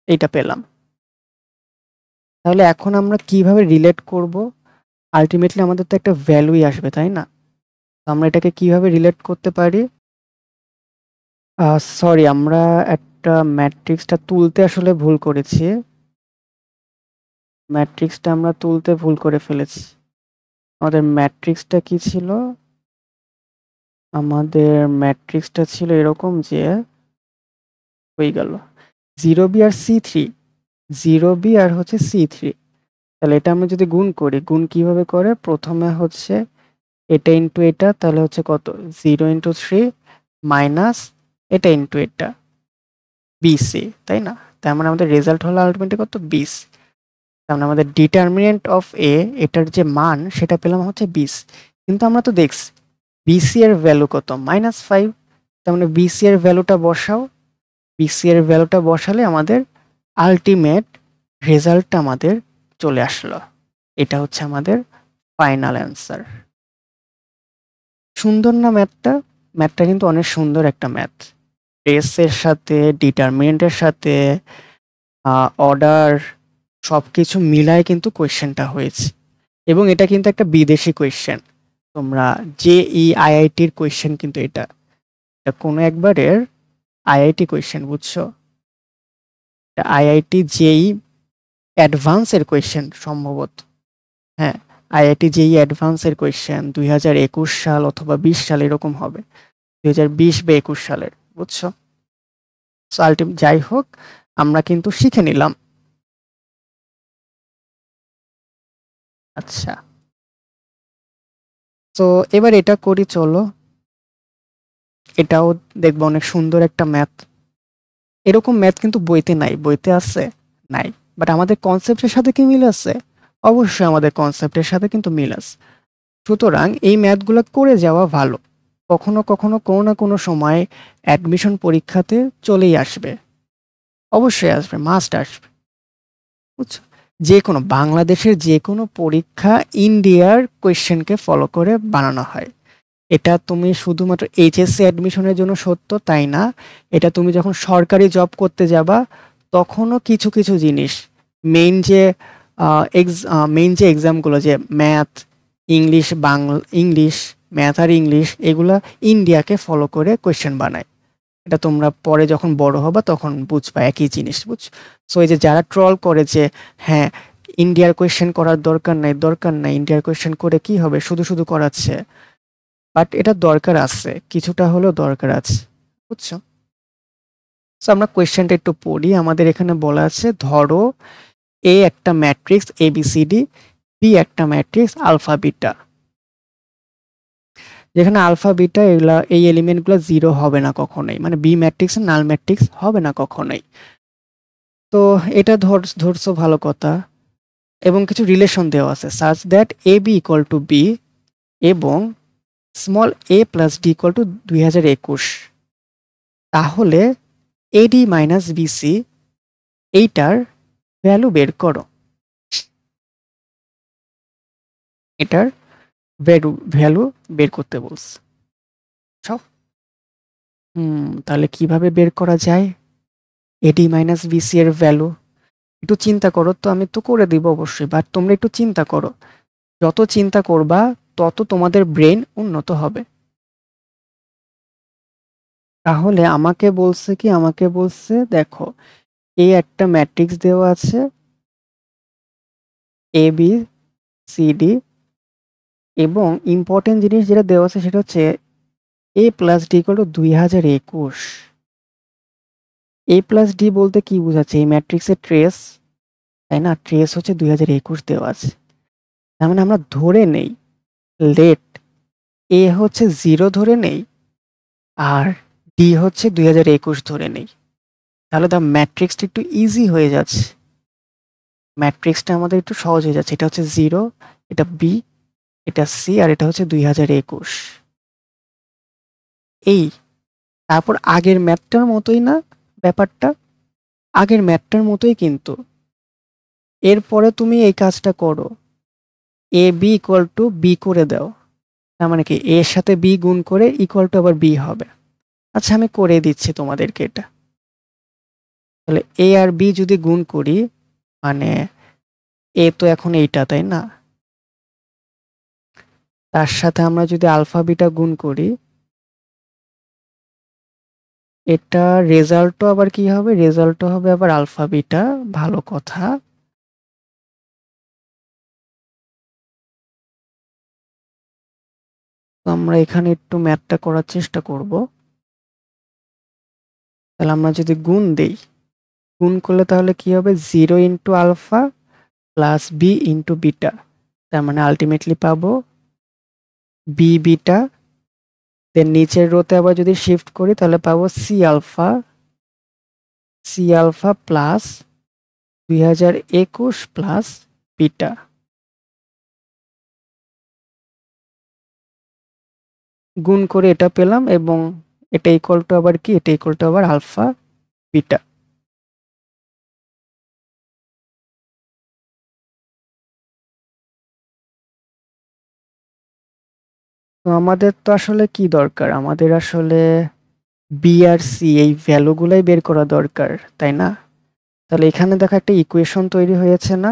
এইটা পেলাম। তাহলে এখন আমরা কিভাবে রিলেট করব? আলটিমেটলি আমাদের তো একটা ভ্যালুই আসবে, তাই না? তো আমরা এটাকে কিভাবে রিলেট করতে পারি? সরি, আমরা একটা ম্যাট্রিক্সটা তুলতে আসলে ভুল করেছি। ম্যাট্রিক্সটা আমরা তুলতে ভুল করে ফেলেছি। আমাদের ম্যাট্রিক্সটা কি ছিল? আমাদের ম্যাট্রিক্সটা ছিল এরকম যে হয়ে গেল 0b আর c3, 0b আর হচ্ছে c3। তাহলে এটা আমরা যদি গুণ করি, গুণ কিভাবে করে? প্রথমে হচ্ছে এটা ইন্টু এটা, তাহলে হচ্ছে কত? 0 ইন্টু 3 মাইনাস এটা ইন্টু এটা, বিসি, তাই না? তার মানে আমাদের রেজাল্ট হলো আলটিমেটলি কত? 20। তার মানে আমাদের ডিটারমিনেন্ট অফ এ, এটার যে মান সেটা পেলাম হচ্ছে 20। কিন্তু আমরা তো দেখছি বিসি এর ভ্যালু কত? -5। তার মানে বিসি এর ভ্যালুটা বসাও। বিসি এর ভ্যালুটা বসালে আমাদের আলটিমেট রেজাল্টটা আমাদের চলে আসলো। এটা হচ্ছে আমাদের ফাইনাল অ্যান্সার। সুন্দর না ম্যাথটা? ম্যাথটা কিন্তু অনেক সুন্দর একটা ম্যাথ। রেসের সাথে, ডিটারমিনেন্টের সাথে, অর্ডার সবকিছু মিলায় কিন্তু কোয়েশ্চেনটা হয়েছে। এবং এটা কিন্তু একটা বিদেশি কোয়েশ্চেন। তোমরা জেই আইআইটির কোয়েশ্চেন কিন্তু এটা। এটা কোনো একবারের আইআইটি কোয়েশ্চেন, বুঝছো? এটা আইআইটি জেই অ্যাডভান্সের কোয়েশ্চেন সম্ভবত। হ্যাঁ, আইআইটি জেই অ্যাডভান্সের কোয়েশ্চেন 2021 সাল অথবা 20 সাল এরকম হবে। 2020 বা 21 সালের, বুঝছো? সো যাই হোক, আমরা কিন্তু শিখে নিলাম। আচ্ছা, তো এবার এটা করি, চলো। এটাও দেখবো অনেক সুন্দর একটা ম্যাথ। এরকম ম্যাথ কিন্তু বইতে নাই। বইতে আছে? নাই। বাট আমাদের কনসেপ্টের সাথে কি মিল আছে? অবশ্যই আমাদের কনসেপ্টের সাথে কিন্তু মিল আছে। সুতরাং এই ম্যাথগুলো করে যাওয়া ভালো। কখনো কখনো কোনো না কোনো সময় অ্যাডমিশন পরীক্ষাতে চলেই আসবে। অবশ্যই আসবে, মাস্ট আসবে, বুঝছো? যে কোনো বাংলাদেশের যে কোনো পরীক্ষা ইন্ডিয়ার কোয়েশ্চেনকে ফলো করে বানানো হয়। এটা তুমি শুধুমাত্র এইচএসসি অ্যাডমিশনের জন্য সত্য তাই না, এটা তুমি যখন সরকারি জব করতে যাবা তখনও কিছু কিছু জিনিস, মেইন যে এক্সামগুলো, যে math, English, Bangla, English, math আর ইংলিশ, এগুলা ইন্ডিয়াকে ফলো করে কোয়েশ্চেন বানায়। এটা তোমরা পরে যখন বড় হবা তখন বুঝবা একই জিনিস, বুঝ। সো এই যে যারা ট্রল করে যে হ্যাঁ ইন্ডিয়ার কোয়েশ্চেন করার দরকার নাই, দরকার নাই, ইন্ডিয়ার কোয়েশ্চেন করে কি হবে, শুধু শুধু করাচ্ছে। বাট এটা দরকার আছে, কিছুটা হলেও দরকার আছে, বুঝছো? সো আমরা কোয়েশ্চেনটা একটু পড়ি। আমাদের এখানে বলা আছে, ধরো এ একটা ম্যাট্রিক্স এবিসিডি, বি একটা ম্যাট্রিক্স আলফা বিটা, যেখানে আলফা বিটা এগুলা, এই এলিমেন্টগুলো জিরো হবে না কখনোই, মানে বি ম্যাট্রিক্স নাল ম্যাট্রিক্স হবে না কখনোই। তো এটা ধরছো, ভালো কথা। এবং কিছু রিলেশন দেওয়া আছে, such that A B equal to B, এবং small a plus D equal to 2021, তাহলে এডি মাইনাস বিসি এইটার ভ্যালু বের করো। এটার ভ্যালু বের করতে বলছে। তাহলে কিভাবে বের করা যায় এডি মাইনাস বিসি এর ভ্যালু? একটু চিন্তা করো তো, আমি তো করে দিব অবশ্যই, বাট তোমরা একটু চিন্তা করো। যত চিন্তা করবা তত তোমাদের ব্রেন উন্নত হবে। তাহলে আমাকে বলছে দেখো, এই একটা ম্যাট্রিক্স দেওয়া আছে এ বি সি ডি, এবং ইম্পর্টেন্ট জিনিস যেটা দেওয়া আছে সেটা হচ্ছে A plus D equal to 2021। A plus D বলতে কি বোঝাচ্ছে? এই ম্যাট্রিক্সের ট্রেস, তাই না? ট্রেস হচ্ছে 2021 দেওয়া আছে। তার মানে আমরা ধরে নেই লেট এ হচ্ছে 0 ধরে নেই আর ডি হচ্ছে 2021 ধরে নেই। তাহলে দ্য ম্যাট্রিক্সটা একটু ইজি হয়ে যাচ্ছে, ম্যাট্রিক্সটা আমাদের একটু সহজ হয়ে যাচ্ছে। এটা হচ্ছে 0, এটা বি, এটা সি, আর এটা হচ্ছে 2021। এই তারপর আগের ম্যাথটার মতোই না ব্যাপারটা? আগের ম্যাথটার মতোই কিন্তু। এরপরে তুমি এই কাজটা করো, এ বি ইকুয়াল টু বি করে দাও। তার মানে কি এর সাথে বি গুণ করে ইকুয়াল টু আবার বি হবে। আচ্ছা, আমি করে দিচ্ছি তোমাদেরকে এটা। তাহলে এ আর বি যদি গুণ করি, মানে এ তো এখন এইটা, তাই না? তার সাথে আমরা যদি আলফা বিটা গুণ করি, এটা রেজাল্টও আবার কি হবে? রেজাল্টও হবে আবার আলফা বিটা। ভালো কথা। তো আমরা এখানে একটু ম্যাথটা করার চেষ্টা করব। তাহলে আমরা যদি গুণ দেই, গুণ করলে তাহলে কি হবে? 0 into alpha plus B into beta. তার মানে আলটিমেটলি পাবো বি বিটা। দেন নিচের রোতে আবার যদি শিফট করি তাহলে পাবো C alpha plus 2021 plus beta. গুণ করে এটা পেলাম, এবং এটা ইকুয়াল টু আবার কি? এটা ইকুয়াল টু আবার আলফা বিটা। তো আমাদের তো আসলে কি দরকার? আমাদের আসলে বি আর সি এই ভ্যালুগুলাই বের করা দরকার, তাই না? তাহলে এখানে দেখো একটা ইকুয়েশন তৈরি হয়েছে না?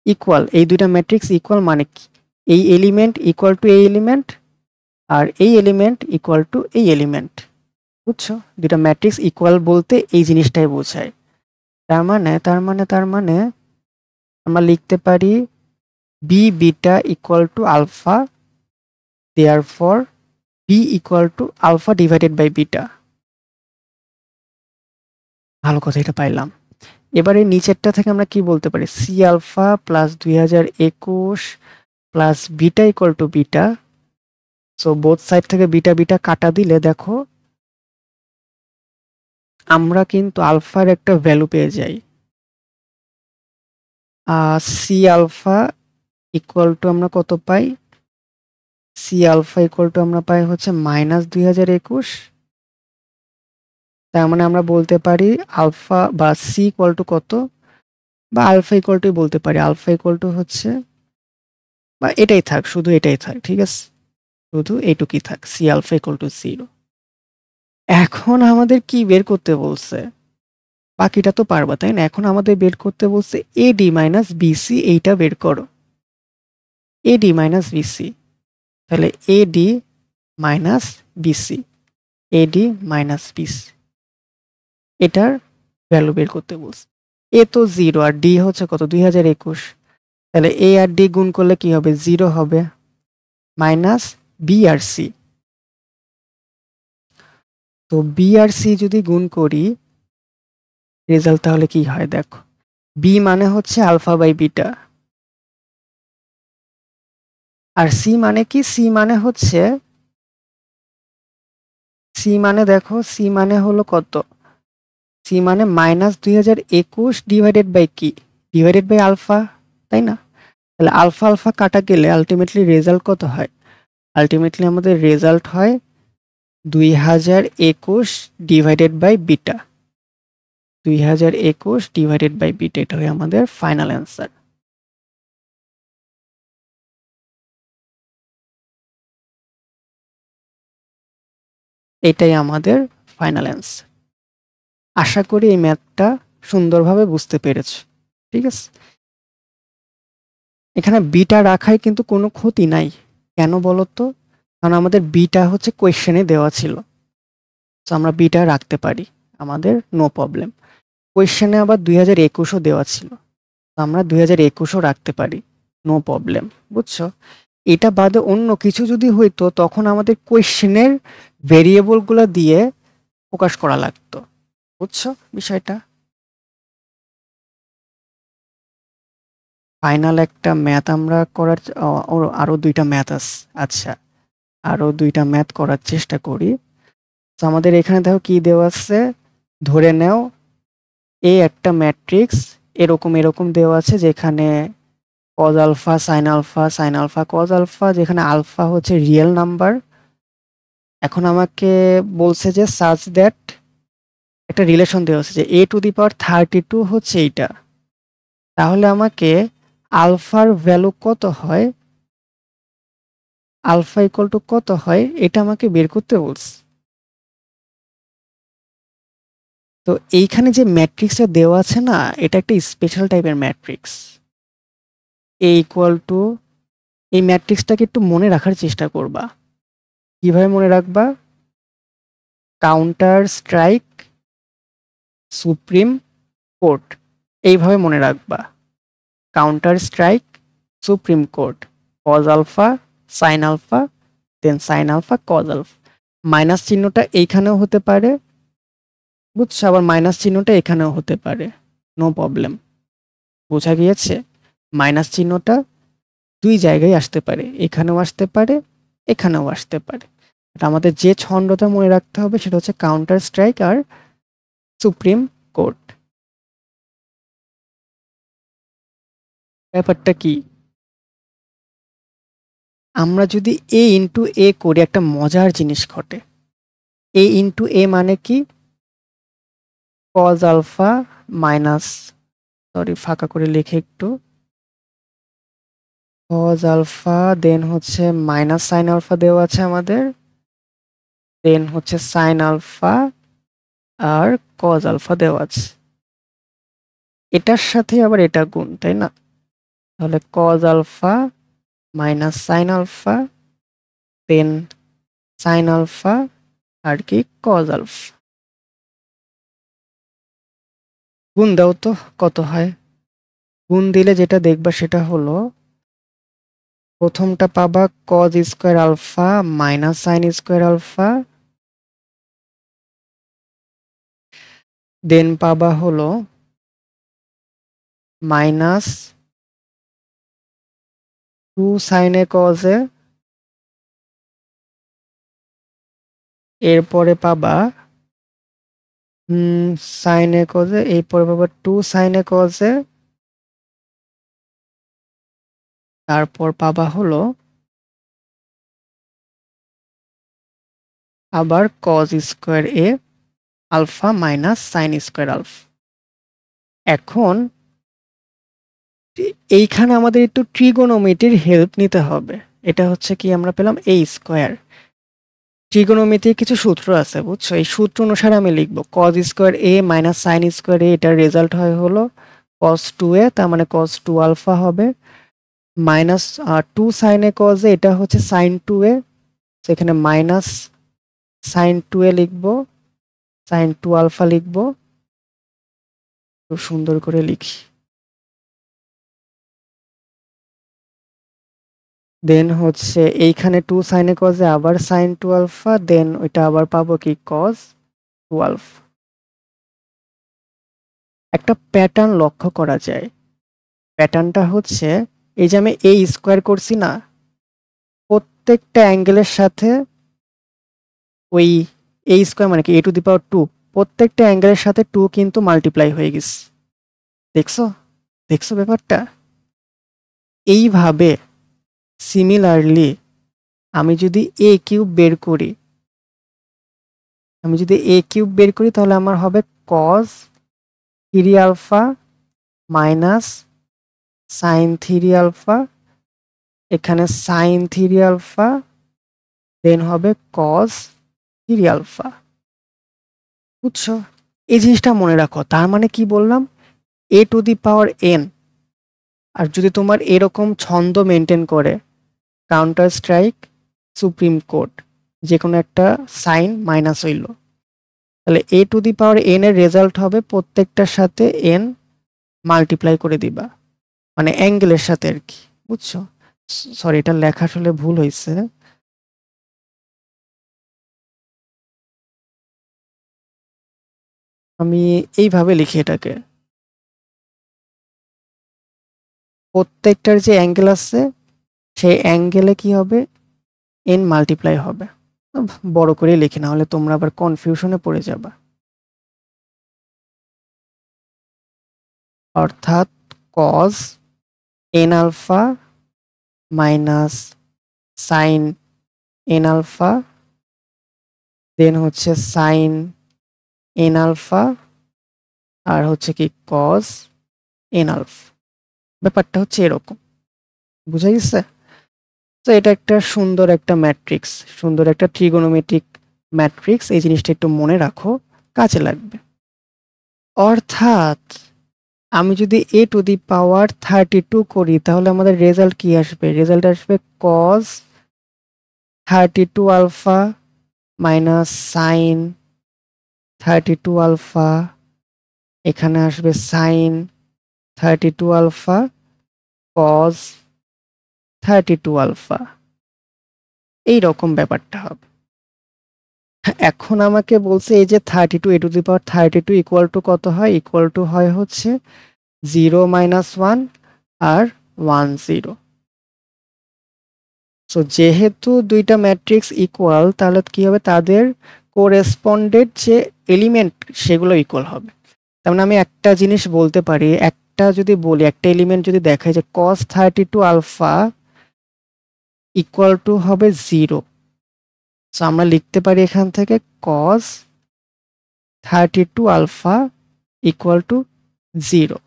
ইকুয়াল, এই দুইটা ম্যাট্রিক্স ইকুয়াল মানে কি? এই এলিমেন্ট ইকুয়াল টু এই এলিমেন্ট, আর এই এলিমেন্ট ইকুয়াল টু এই এলিমেন্ট। বুঝছো? দুইটা ম্যাট্রিক্স ইকুয়াল বলতে এই জিনিসটাই বোঝায়। তার মানে আমরা লিখতে পারি B beta equal to alpha, therefore B equal to alpha divided by beta. ভালো কথা, এটা পাইলাম। এবারে নিচেরটা থেকে আমরা কি বলতে পারি? C alpha plus 2021 plus beta equal to beta. So both side থেকে বিটা বিটা কাটা দিলে দেখো আমরা কিন্তু আলফার একটা ভ্যালু পেয়ে যাই। সি আলফা ইকুয়াল টু আমরা কত পাই? সি আলফা ইকুয়াল টু আমরা পাই হচ্ছে -2021। তার মানে আমরা বলতে পারি আলফা বা সি ইকুয়াল টু কত, বা আলফা ইকুয়াল টু বলতে পারি। আলফা ইকুয়াল টু হচ্ছে, বা এটাই থাক, শুধু এটাই থাক, ঠিক আছে? শুধু এইটুকুই থাক, সি আলফা ইকুয়াল টু 0। এখন আমাদের কি বের করতে বলছে? বাকিটা তো পারবা, তাই না? এখন আমাদের বের করতে বলছে এডি মাইনাস বিসি, এইটা বের করো। এডি মাইনাস বিসি, তাহলে AD minus BC, AD minus BC, এটার ভ্যালু বের করতে বলছে। এ তো 0 আর ডি হচ্ছে কত? 2021। তাহলে এ আর ডি গুণ করলে কি হবে? 0 হবে, মাইনাস বি আর সি। তো বি আর সি যদি গুণ করি, রেজাল্ট তাহলে কি হয় দেখো। বি মানে হচ্ছে আলফা বাই বিটা, আর সি মানে কি? সি মানে হচ্ছে, সি মানে দেখো, সি মানে হলো কত? সি মানে -2021 ডিভাইডেড বাই কি? ডিভাইডেড বাই আলফা, তাই না? তাহলে আলফা আলফা কাটা গেলে আলটিমেটলি রেজাল্ট কত হয়? আলটিমেটলি আমাদের রেজাল্ট হয় 2021 divided by beta. 2021 divided by beta, এটা হয় আমাদের ফাইনাল অ্যান্সার। এটাই আমাদের ফাইনাল অ্যান্সার। আশা করি এই ম্যাথটা সুন্দরভাবে বুঝতে পেরেছ। ঠিক আছে, এখানে বিটা রাখায় কিন্তু কোনো ক্ষতি নাই। কেন বলো তো? কারণ আমাদের বিটা হচ্ছে কোয়েশ্চেনে দেওয়া ছিল, তো আমরা বিটা রাখতে পারি, আমাদের নো প্রবলেম। কোয়েশ্চেনে আবার 2021ও দেওয়া ছিল, তো আমরা 2021ও রাখতে পারি, নো প্রবলেম। বুঝছো? এটা বাদে অন্য কিছু যদি হইতো তখন আমাদের কোয়েশ্চেনের ভেরিয়েবলগুলো দিয়ে প্রকাশ করা লাগতো। বুঝছো বিষয়টা? ফাইনাল একটা ম্যাথ আমরা করার আরো 2টা ম্যাথ আছে। আচ্ছা, আরো 2টা ম্যাথ করার চেষ্টা করি। তো আমাদের এখানে দেখো কি দেওয়া আছে, ধরে নাও এই একটা ম্যাট্রিক্স এরকম এরকম দেওয়া আছে, যেখানে cos alpha sine alpha sine alpha cos alpha, যেখানে আলফা হচ্ছে রিয়েল নাম্বার। এখন আমাকে বলছে যে সাচ দ্যাট একটা রিলেশন দেওয়া আছে যে a⁻32 হচ্ছে এইটা। তাহলে আমাকে আলফার ভ্যালু কত হয়, আলফা ইকুয়াল টু কত হয়, এটা আমাকে বের করতে বলছে। তো এইখানে যে ম্যাট্রিক্সটা দেওয়া আছে না, এটা একটা স্পেশাল টাইপের ম্যাট্রিক্স। এ ইকুয়াল টু, এই ম্যাট্রিক্সটাকে একটু মনে রাখার চেষ্টা করবা। কিভাবে মনে রাখবা? কাউন্টার স্ট্রাইক সুপ্রিম কোর্ট, এইভাবে মনে রাখবা। Counter strike supreme court, cos alpha sine alpha then sine alpha cos alpha. Minus চিহ্নটা এইখানেও হতে পারে, বুঝছো? আবার মাইনাস চিহ্নটা এখানেও হতে পারে, নো প্রবলেম। বোঝা গিয়েছে? মাইনাস চিহ্নটা 2 জায়গায় আসতে পারে, এখানেও আসতে পারে, এখানেও আসতে পারে। আমাদের যে ছন্দটা মনে রাখতে হবে সেটা হচ্ছে কাউন্টার স্ট্রাইক আর সুপ্রিম কোর্ট। ব্যাপারটা কি? আমরা যদি এ ইন্টু এ করি, একটা মজার জিনিস ঘটে। এ ইন্টু এ মানে কি? কজ আলফা মাইনাস, সরি ফাঁকা করে লিখে একটু, কজ আলফা দেন হচ্ছে মাইনাস সাইন আলফা দেওয়া আছে আমাদের, দেন হচ্ছে সাইন আলফা আর কজ আলফা দেওয়া আছে। এটার সাথে আবার এটা গুণ, তাই না? তাহলে cos alpha minus sine alpha then sine alpha আর কি কজ আলফা। গুণ দাও তো কত হয়। গুণ দিলে যেটা দেখবা সেটা হলো, প্রথমটা পাবা cos square alpha minus sine square alpha, then পাবা হলো মাইনাস 2 সাইনে কজে, এরপরে পাবা সাইনে কজে, এরপরে পাবা 2 সাইনে কজে, তারপর পাবা হলো আবার cos square A alpha minus sine square alpha. এখন এইখানে আমাদের একটু ট্রিগোনোমেট্রির হেল্প নিতে হবে। এটা হচ্ছে কি, আমরা পেলাম এ স্কোয়ার। ট্রিগোনোমেট্রির কিছু সূত্র আছে, বুঝছো? এই সূত্র অনুসারে আমি লিখবো cos square A minus sine square A, এটার রেজাল্ট হয় হলো কজ 2a, তার মানে কজ 2 আলফা হবে, minus 2 sine A cos A, এটা হচ্ছে সাইন 2a, সেখানে মাইনাস সাইন 2a লিখবো, সাইন 2 আলফা লিখবো। খুব সুন্দর করে লিখি। দেন হচ্ছে এইখানে 2 সাইনে কজে আবার সাইন 2 আলফা, দেন ওইটা আবার পাবো কি কজ 2 আলফা। একটা প্যাটার্ন লক্ষ্য করা যায়। প্যাটার্নটা হচ্ছে, এই যে আমি এ স্কোয়ার করছি না, প্রত্যেকটা অ্যাঙ্গেলের সাথে ওই এ স্কোয়ার মানে কি a⁻², প্রত্যেকটা অ্যাঙ্গেলের সাথে 2 কিন্তু মাল্টিপ্লাই হয়ে গেছে। দেখছো? দেখছো ব্যাপারটা? এইভাবে সিমিলারলি আমি যদি এ কিউব বের করি তাহলে আমার হবে cos 3 alpha minus sin 3 alpha, এখানে sin 3 আলফা, দেন হবে cos 3 আলফা। বুঝছো? এই জিনিসটা মনে রাখো। তার মানে কি বললাম, a to the power n, আর যদি তোমার এরকম ছন্দ মেনটেন করে কাউন্টার স্ট্রাইক, সুপ্রিম কোর্ট, যে কোনো একটা সাইন মাইনাস হইল, তাহলে a to the power n এর রেজাল্ট হবে প্রত্যেকটার সাথে n মাল্টিপ্লাই করে দিবা, মানে অ্যাঙ্গেলের সাথে আর কি। বুঝছো? সরি, এটা লেখা আসলে ভুল হয়েছে। আমি এইভাবে লিখি এটাকে, প্রত্যেকটার যে অ্যাঙ্গেল আছে সেই অ্যাঙ্গেলে কি হবে, n মাল্টিপ্লাই হবে। বড় করে লিখি, না হলে তোমরা আবার কনফিউশনে পড়ে যাবা। অর্থাৎ cos n alpha minus sine n alpha, then হচ্ছে সাইন n আলফা, আর হচ্ছে কি cos n আলফা। ব্যাপারটা হচ্ছে এরকম, বুঝা গেছে? তো এটা একটা সুন্দর একটা ম্যাট্রিক্স, সুন্দর একটা ট্রিগোনোমেট্রিক ম্যাট্রিক্স। এই জিনিসটা একটু মনে রাখো, কাজে লাগবে। অর্থাৎ আমি যদি a টু দি পাওয়ার 32 করি তাহলে আমাদের রেজাল্ট কি আসবে? রেজাল্ট আসবে cos 32 alpha minus sine 32 alpha, এখানে আসবে সাইন 32 আলফা cos 32 আলফা। এইরকম ব্যাপারটা হবে। এখন আমাকে বলছে এই যে 32 a to the power 32 equal to কত হয়? ইকুয়াল টু হয় হচ্ছে 0 মাইনাস 1 আর 1 0। সো যেহেতু দুইটা ম্যাট্রিক্স ইকুয়াল, তাহলে কি হবে, তাদের কোরেসপন্ডেড যে এলিমেন্ট সেগুলো ইকুয়াল হবে। তার মানে আমি একটা জিনিস বলতে পারি, একটা যদি বলি, একটা এলিমেন্ট যদি দেখায় যে cos 32 আলফা ইকুয়াল টু হবে 0, সো আমরা লিখতে পারি এখান থেকে cos 32 আলফা ইকুয়াল টু 0।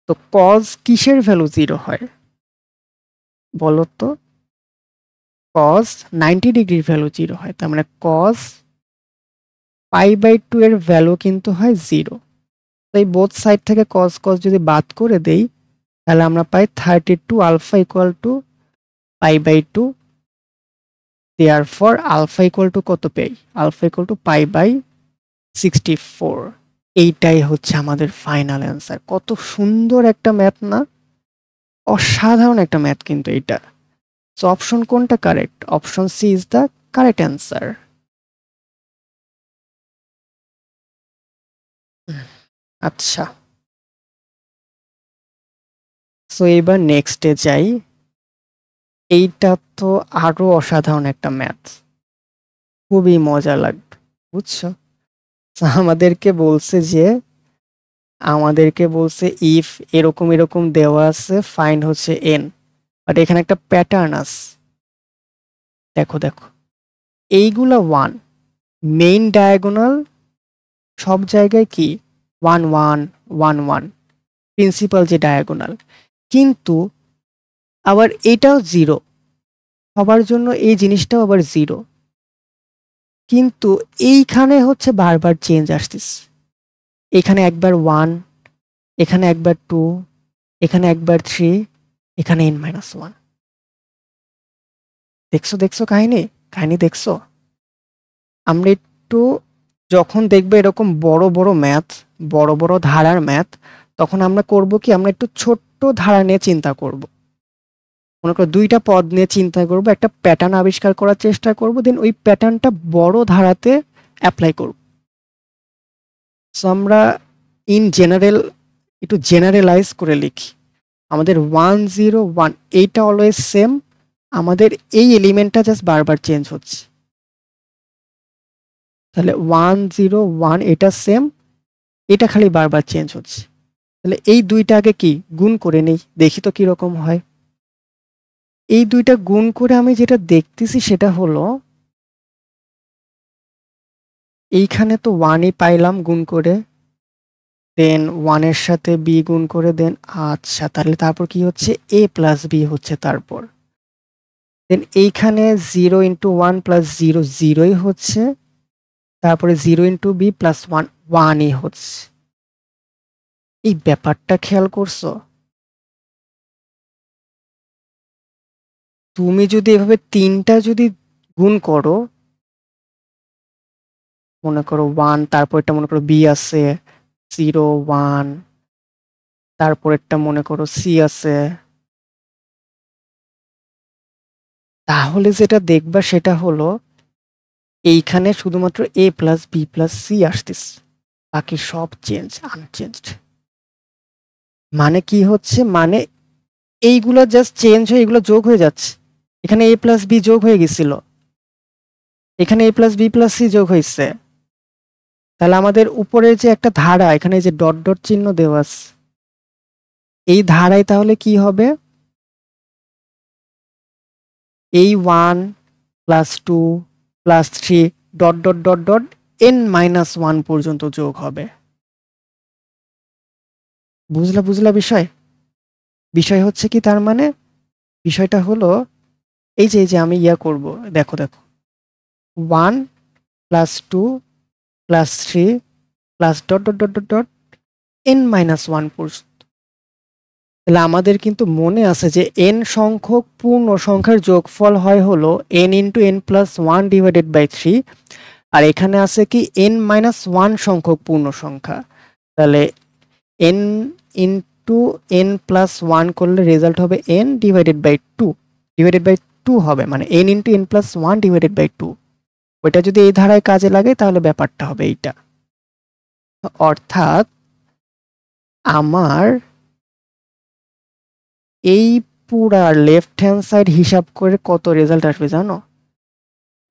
তো cos কিসের ভ্যালু 0 হয় বলো তো? cos 90 ডিগ্রির ভ্যালু 0 হয়। তার মানে cos π/2 এর ভ্যালু কিন্তু হয় 0। তাই বোথ সাইড থেকে cos cos যদি বাদ করে দেই তাহলে আমরা পাই 32 alpha equal to π/2। Therefore alpha equal to কত পাই? Alpha equal two π/64। এইটাই হচ্ছে আমাদের ফাইনাল অ্যান্সার। কত সুন্দর একটা ম্যাথ না? অসাধারণ একটা ম্যাথ কিন্তু এইটা। সো অপশন কোনটা correct? Option C is the correct answer. আচ্ছা, সো এবার নেক্সটে যাই। এইটা তো আরো অসাধারণ একটা ম্যাথ, খুবই মজা লাগবে। বুঝছো? So আমাদেরকে বলছে ইফ এরকম এরকম দেওয়া আছে, ফাইন্ড হচ্ছে এন। বাট এখানে একটা প্যাটার্ন আছে। দেখো দেখো, এইগুলা 1, মেইন ডায়াগোনাল সব জায়গায় কি 1 1 1 1, প্রিন্সিপাল যে ডায়াগোনাল। কিন্তু আবার এটাও 0, সবার জন্য এই জিনিসটাও আবার 0। কিন্তু এইখানে হচ্ছে বারবার চেঞ্জ আসতেছে। এখানে একবার 1, এখানে একবার 2, এখানে একবার 3, এখানে n-1। দেখছো দেখছো কাহিনী কাহিনী দেখছো? আমরা একটু যখন দেখবে এরকম বড় বড় ম্যাথ, বড় বড় ধারার ম্যাথ, তখন আমরা করব কি, আমরা একটু ছোট্ট ধারা নিয়ে চিন্তা করব। মনে করো দুইটা পদ নিয়ে চিন্তা করব, একটা প্যাটার্ন আবিষ্কার করার চেষ্টা করব, দেন ওই প্যাটার্নটা বড় ধারাতে অ্যাপ্লাই করব। সো আমরা ইন জেনারেল একটু জেনারেলাইজ করে লিখি। আমাদের 1 0 1 এইটা অলওয়েজ সেম, আমাদের এই এলিমেন্টটা জাস্ট বারবার চেঞ্জ হচ্ছে। তাহলে 1 0 1 এটা সেম, এটা খালি বারবার চেঞ্জ হচ্ছে। তাহলে এই দুইটা আগে কি গুণ করে নেই, দেখি তো কিরকম হয়। এই দুইটা গুণ করে আমি যেটা দেখতেছি সেটা হলো এইখানে তো 1ই পাইলাম গুণ করে, দেন 1 এর সাথে b গুণ করে, দেন আচ্ছা তাহলে তারপর কি হচ্ছে a প্লাস b হচ্ছে, তারপর দেন এইখানে 0 ইন্টু 1 প্লাস 0 0ই হচ্ছে, তারপরে 0 ইন্টু b প্লাস 1 1ই হচ্ছে। এই ব্যাপারটা খেয়াল করছো? তুমি যদি এভাবে তিনটা যদি গুণ করো, মনে করো 1, তারপর এটা মনে করো b আছে 0 1, তারপর একটা মনে করো c আছে, তাহলে যেটা দেখবা সেটা হলো এইখানে শুধুমাত্র a plus b plus c আসতেছে, বাকি সব চেঞ্জ আনচেঞ্জড। মানে কি হচ্ছে, মানে এইগুলো জাস্ট চেঞ্জ হয়ে এগুলো যোগ হয়ে যাচ্ছে। এখানে a প্লাস b যোগ হয়ে গেছিল, এখানে a plus b plus c যোগ হয়েছে। তাহলে আমাদের উপরে যে একটা ধারা, এখানে যে ডট ডট চিহ্ন দেওয়া আছে, এই ধারায় তাহলে কি হবে, এই 1 plus 2 plus 3 dot dot dot dot n-1 পর্যন্ত যোগ হবে। বুঝলা বিষয়? বিষয় হচ্ছে কি, তার মানে বিষয়টা হলো এই যে আমি করব, দেখো 1 plus 2 plus 3 plus dot dot dot dot dot n-1 পর্যন্ত। তাহলে আমাদের কিন্তু মনে আছে যে n সংখ্যক পূর্ণ সংখ্যার যোগফল হয় হলো n into n plus 1 divided by 3, আর এখানে আছে কি n-1 সংখ্যক পূর্ণ সংখ্যা। তাহলে n ইন্টু n প্লাস 1 করলে রেজাল্ট হবে n divided by 2, divided by 2 হবে, মানে n into n plus 1 divided by 2। ওইটা যদি এই ধারায় কাজে লাগে তাহলে ব্যাপারটা হবে এইটা। অর্থাৎ আমার এই পুরা লেফট হ্যান্ড সাইড হিসাব করে কত রেজাল্ট আসবে জানো?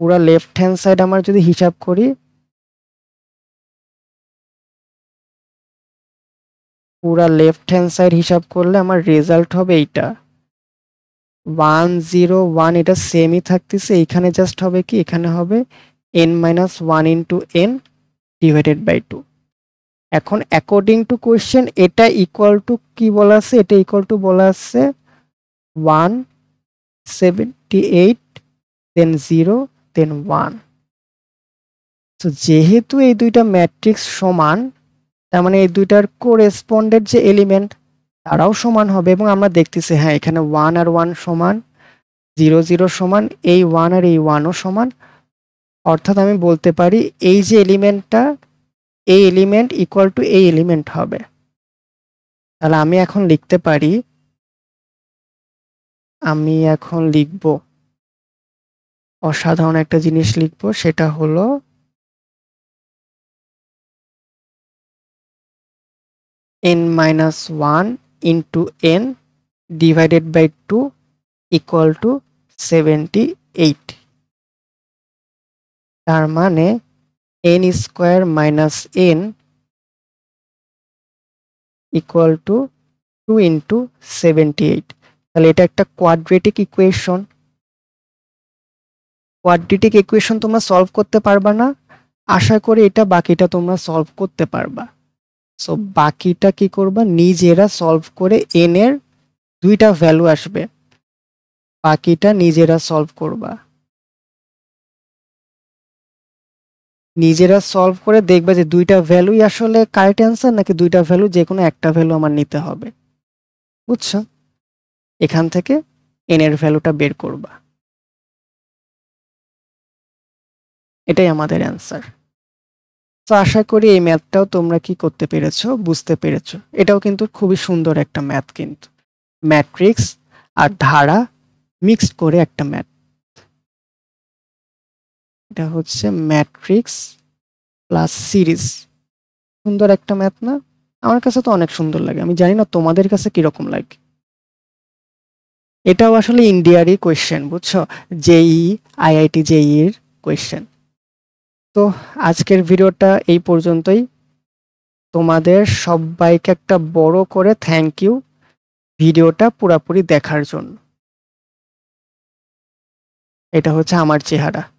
পুরা লেফট হ্যান্ড সাইড আমার যদি হিসাব করি, পুরা লেফট হ্যান্ড সাইড হিসাব করলে আমার রেজাল্ট হবে এইটা 101, এটা সেমই থাকতেছে, এখানে জাস্ট হবে কি, এখানে হবে n-1 into n divided by 2। এখন অ্যাকর্ডিং টু কোয়েশ্চেন এটা ইকুয়াল টু কি বলা আছে, এটা ইকুয়াল টু বলা আছে 178 দেন 0 দেন 1। তো যেহেতু এই দুইটা ম্যাট্রিক্স সমান, তার মানে এই দুইটার কোরেসপন্ডেন্ট যে এলিমেন্ট তারাও সমান হবে, এবং আমরা দেখতেছি হ্যাঁ এখানে 1 আর 1 সমান, 0 0 সমান, এই 1 আর এই 1ও সমান। অর্থাৎ আমি বলতে পারি এই যে এলিমেন্টটা, এই এলিমেন্ট ইকুয়াল টু এই এলিমেন্ট হবে। তাহলে আমি এখন লিখতে পারি, আমি এখন লিখব অসাধারণ একটা জিনিস লিখব, সেটা হলো n-1 into n divided by 2 equal to 78। তার মানে n square minus n equal to 2 into 78। তাহলে এটা একটা কোয়াড্রেটিক ইকুয়েশন। কোয়াড্রেটিক ইকুয়েশন তোমরা সলভ করতে পারবা না, আশা করি এটা বাকিটা তোমরা সলভ করতে পারবা। সো বাকিটা কি করবা, নিজেরা সলভ করে n এর দুইটা ভ্যালু আসবে, বাকিটা নিজেরা সলভ করবা। নিজেরা সলভ করে দেখবে যে দুইটা ভ্যালুই আসলে কারেক্ট অ্যান্সার, নাকি দুইটা ভ্যালু যে কোনো একটা ভ্যালু আমার নিতে হবে। বুঝছো? এখান থেকে n এর ভ্যালুটা বের করবা, এটাই আমাদের অ্যান্সার। তো আশা করি এই ম্যাথটাও তোমরা কি করতে পেরেছো, বুঝতে পেরেছো। এটাও কিন্তু খুবই সুন্দর একটা ম্যাথ, কিন্তু ম্যাট্রিক্স আর ধারা মিক্সড করে একটা ম্যাথ। এটা হচ্ছে ম্যাট্রিক্স প্লাস সিরিজ, সুন্দর একটা ম্যাথ না? আমার কাছে তো অনেক সুন্দর লাগে, আমি জানি না তোমাদের কাছে কিরকম লাগে। এটাও আসলে ইন্ডিয়ারই কোয়েশ্চেন, বুঝছো, জেই আইআইটি জেই এর কোয়েশ্চেন। তো আজকের ভিডিওটা এই পর্যন্তই। তোমাদের সবাইকে একটা বড় করে থ্যাংক ইউ ভিডিওটা পুরোপুরি দেখার জন্য। এটা হচ্ছে আমার চেহারা।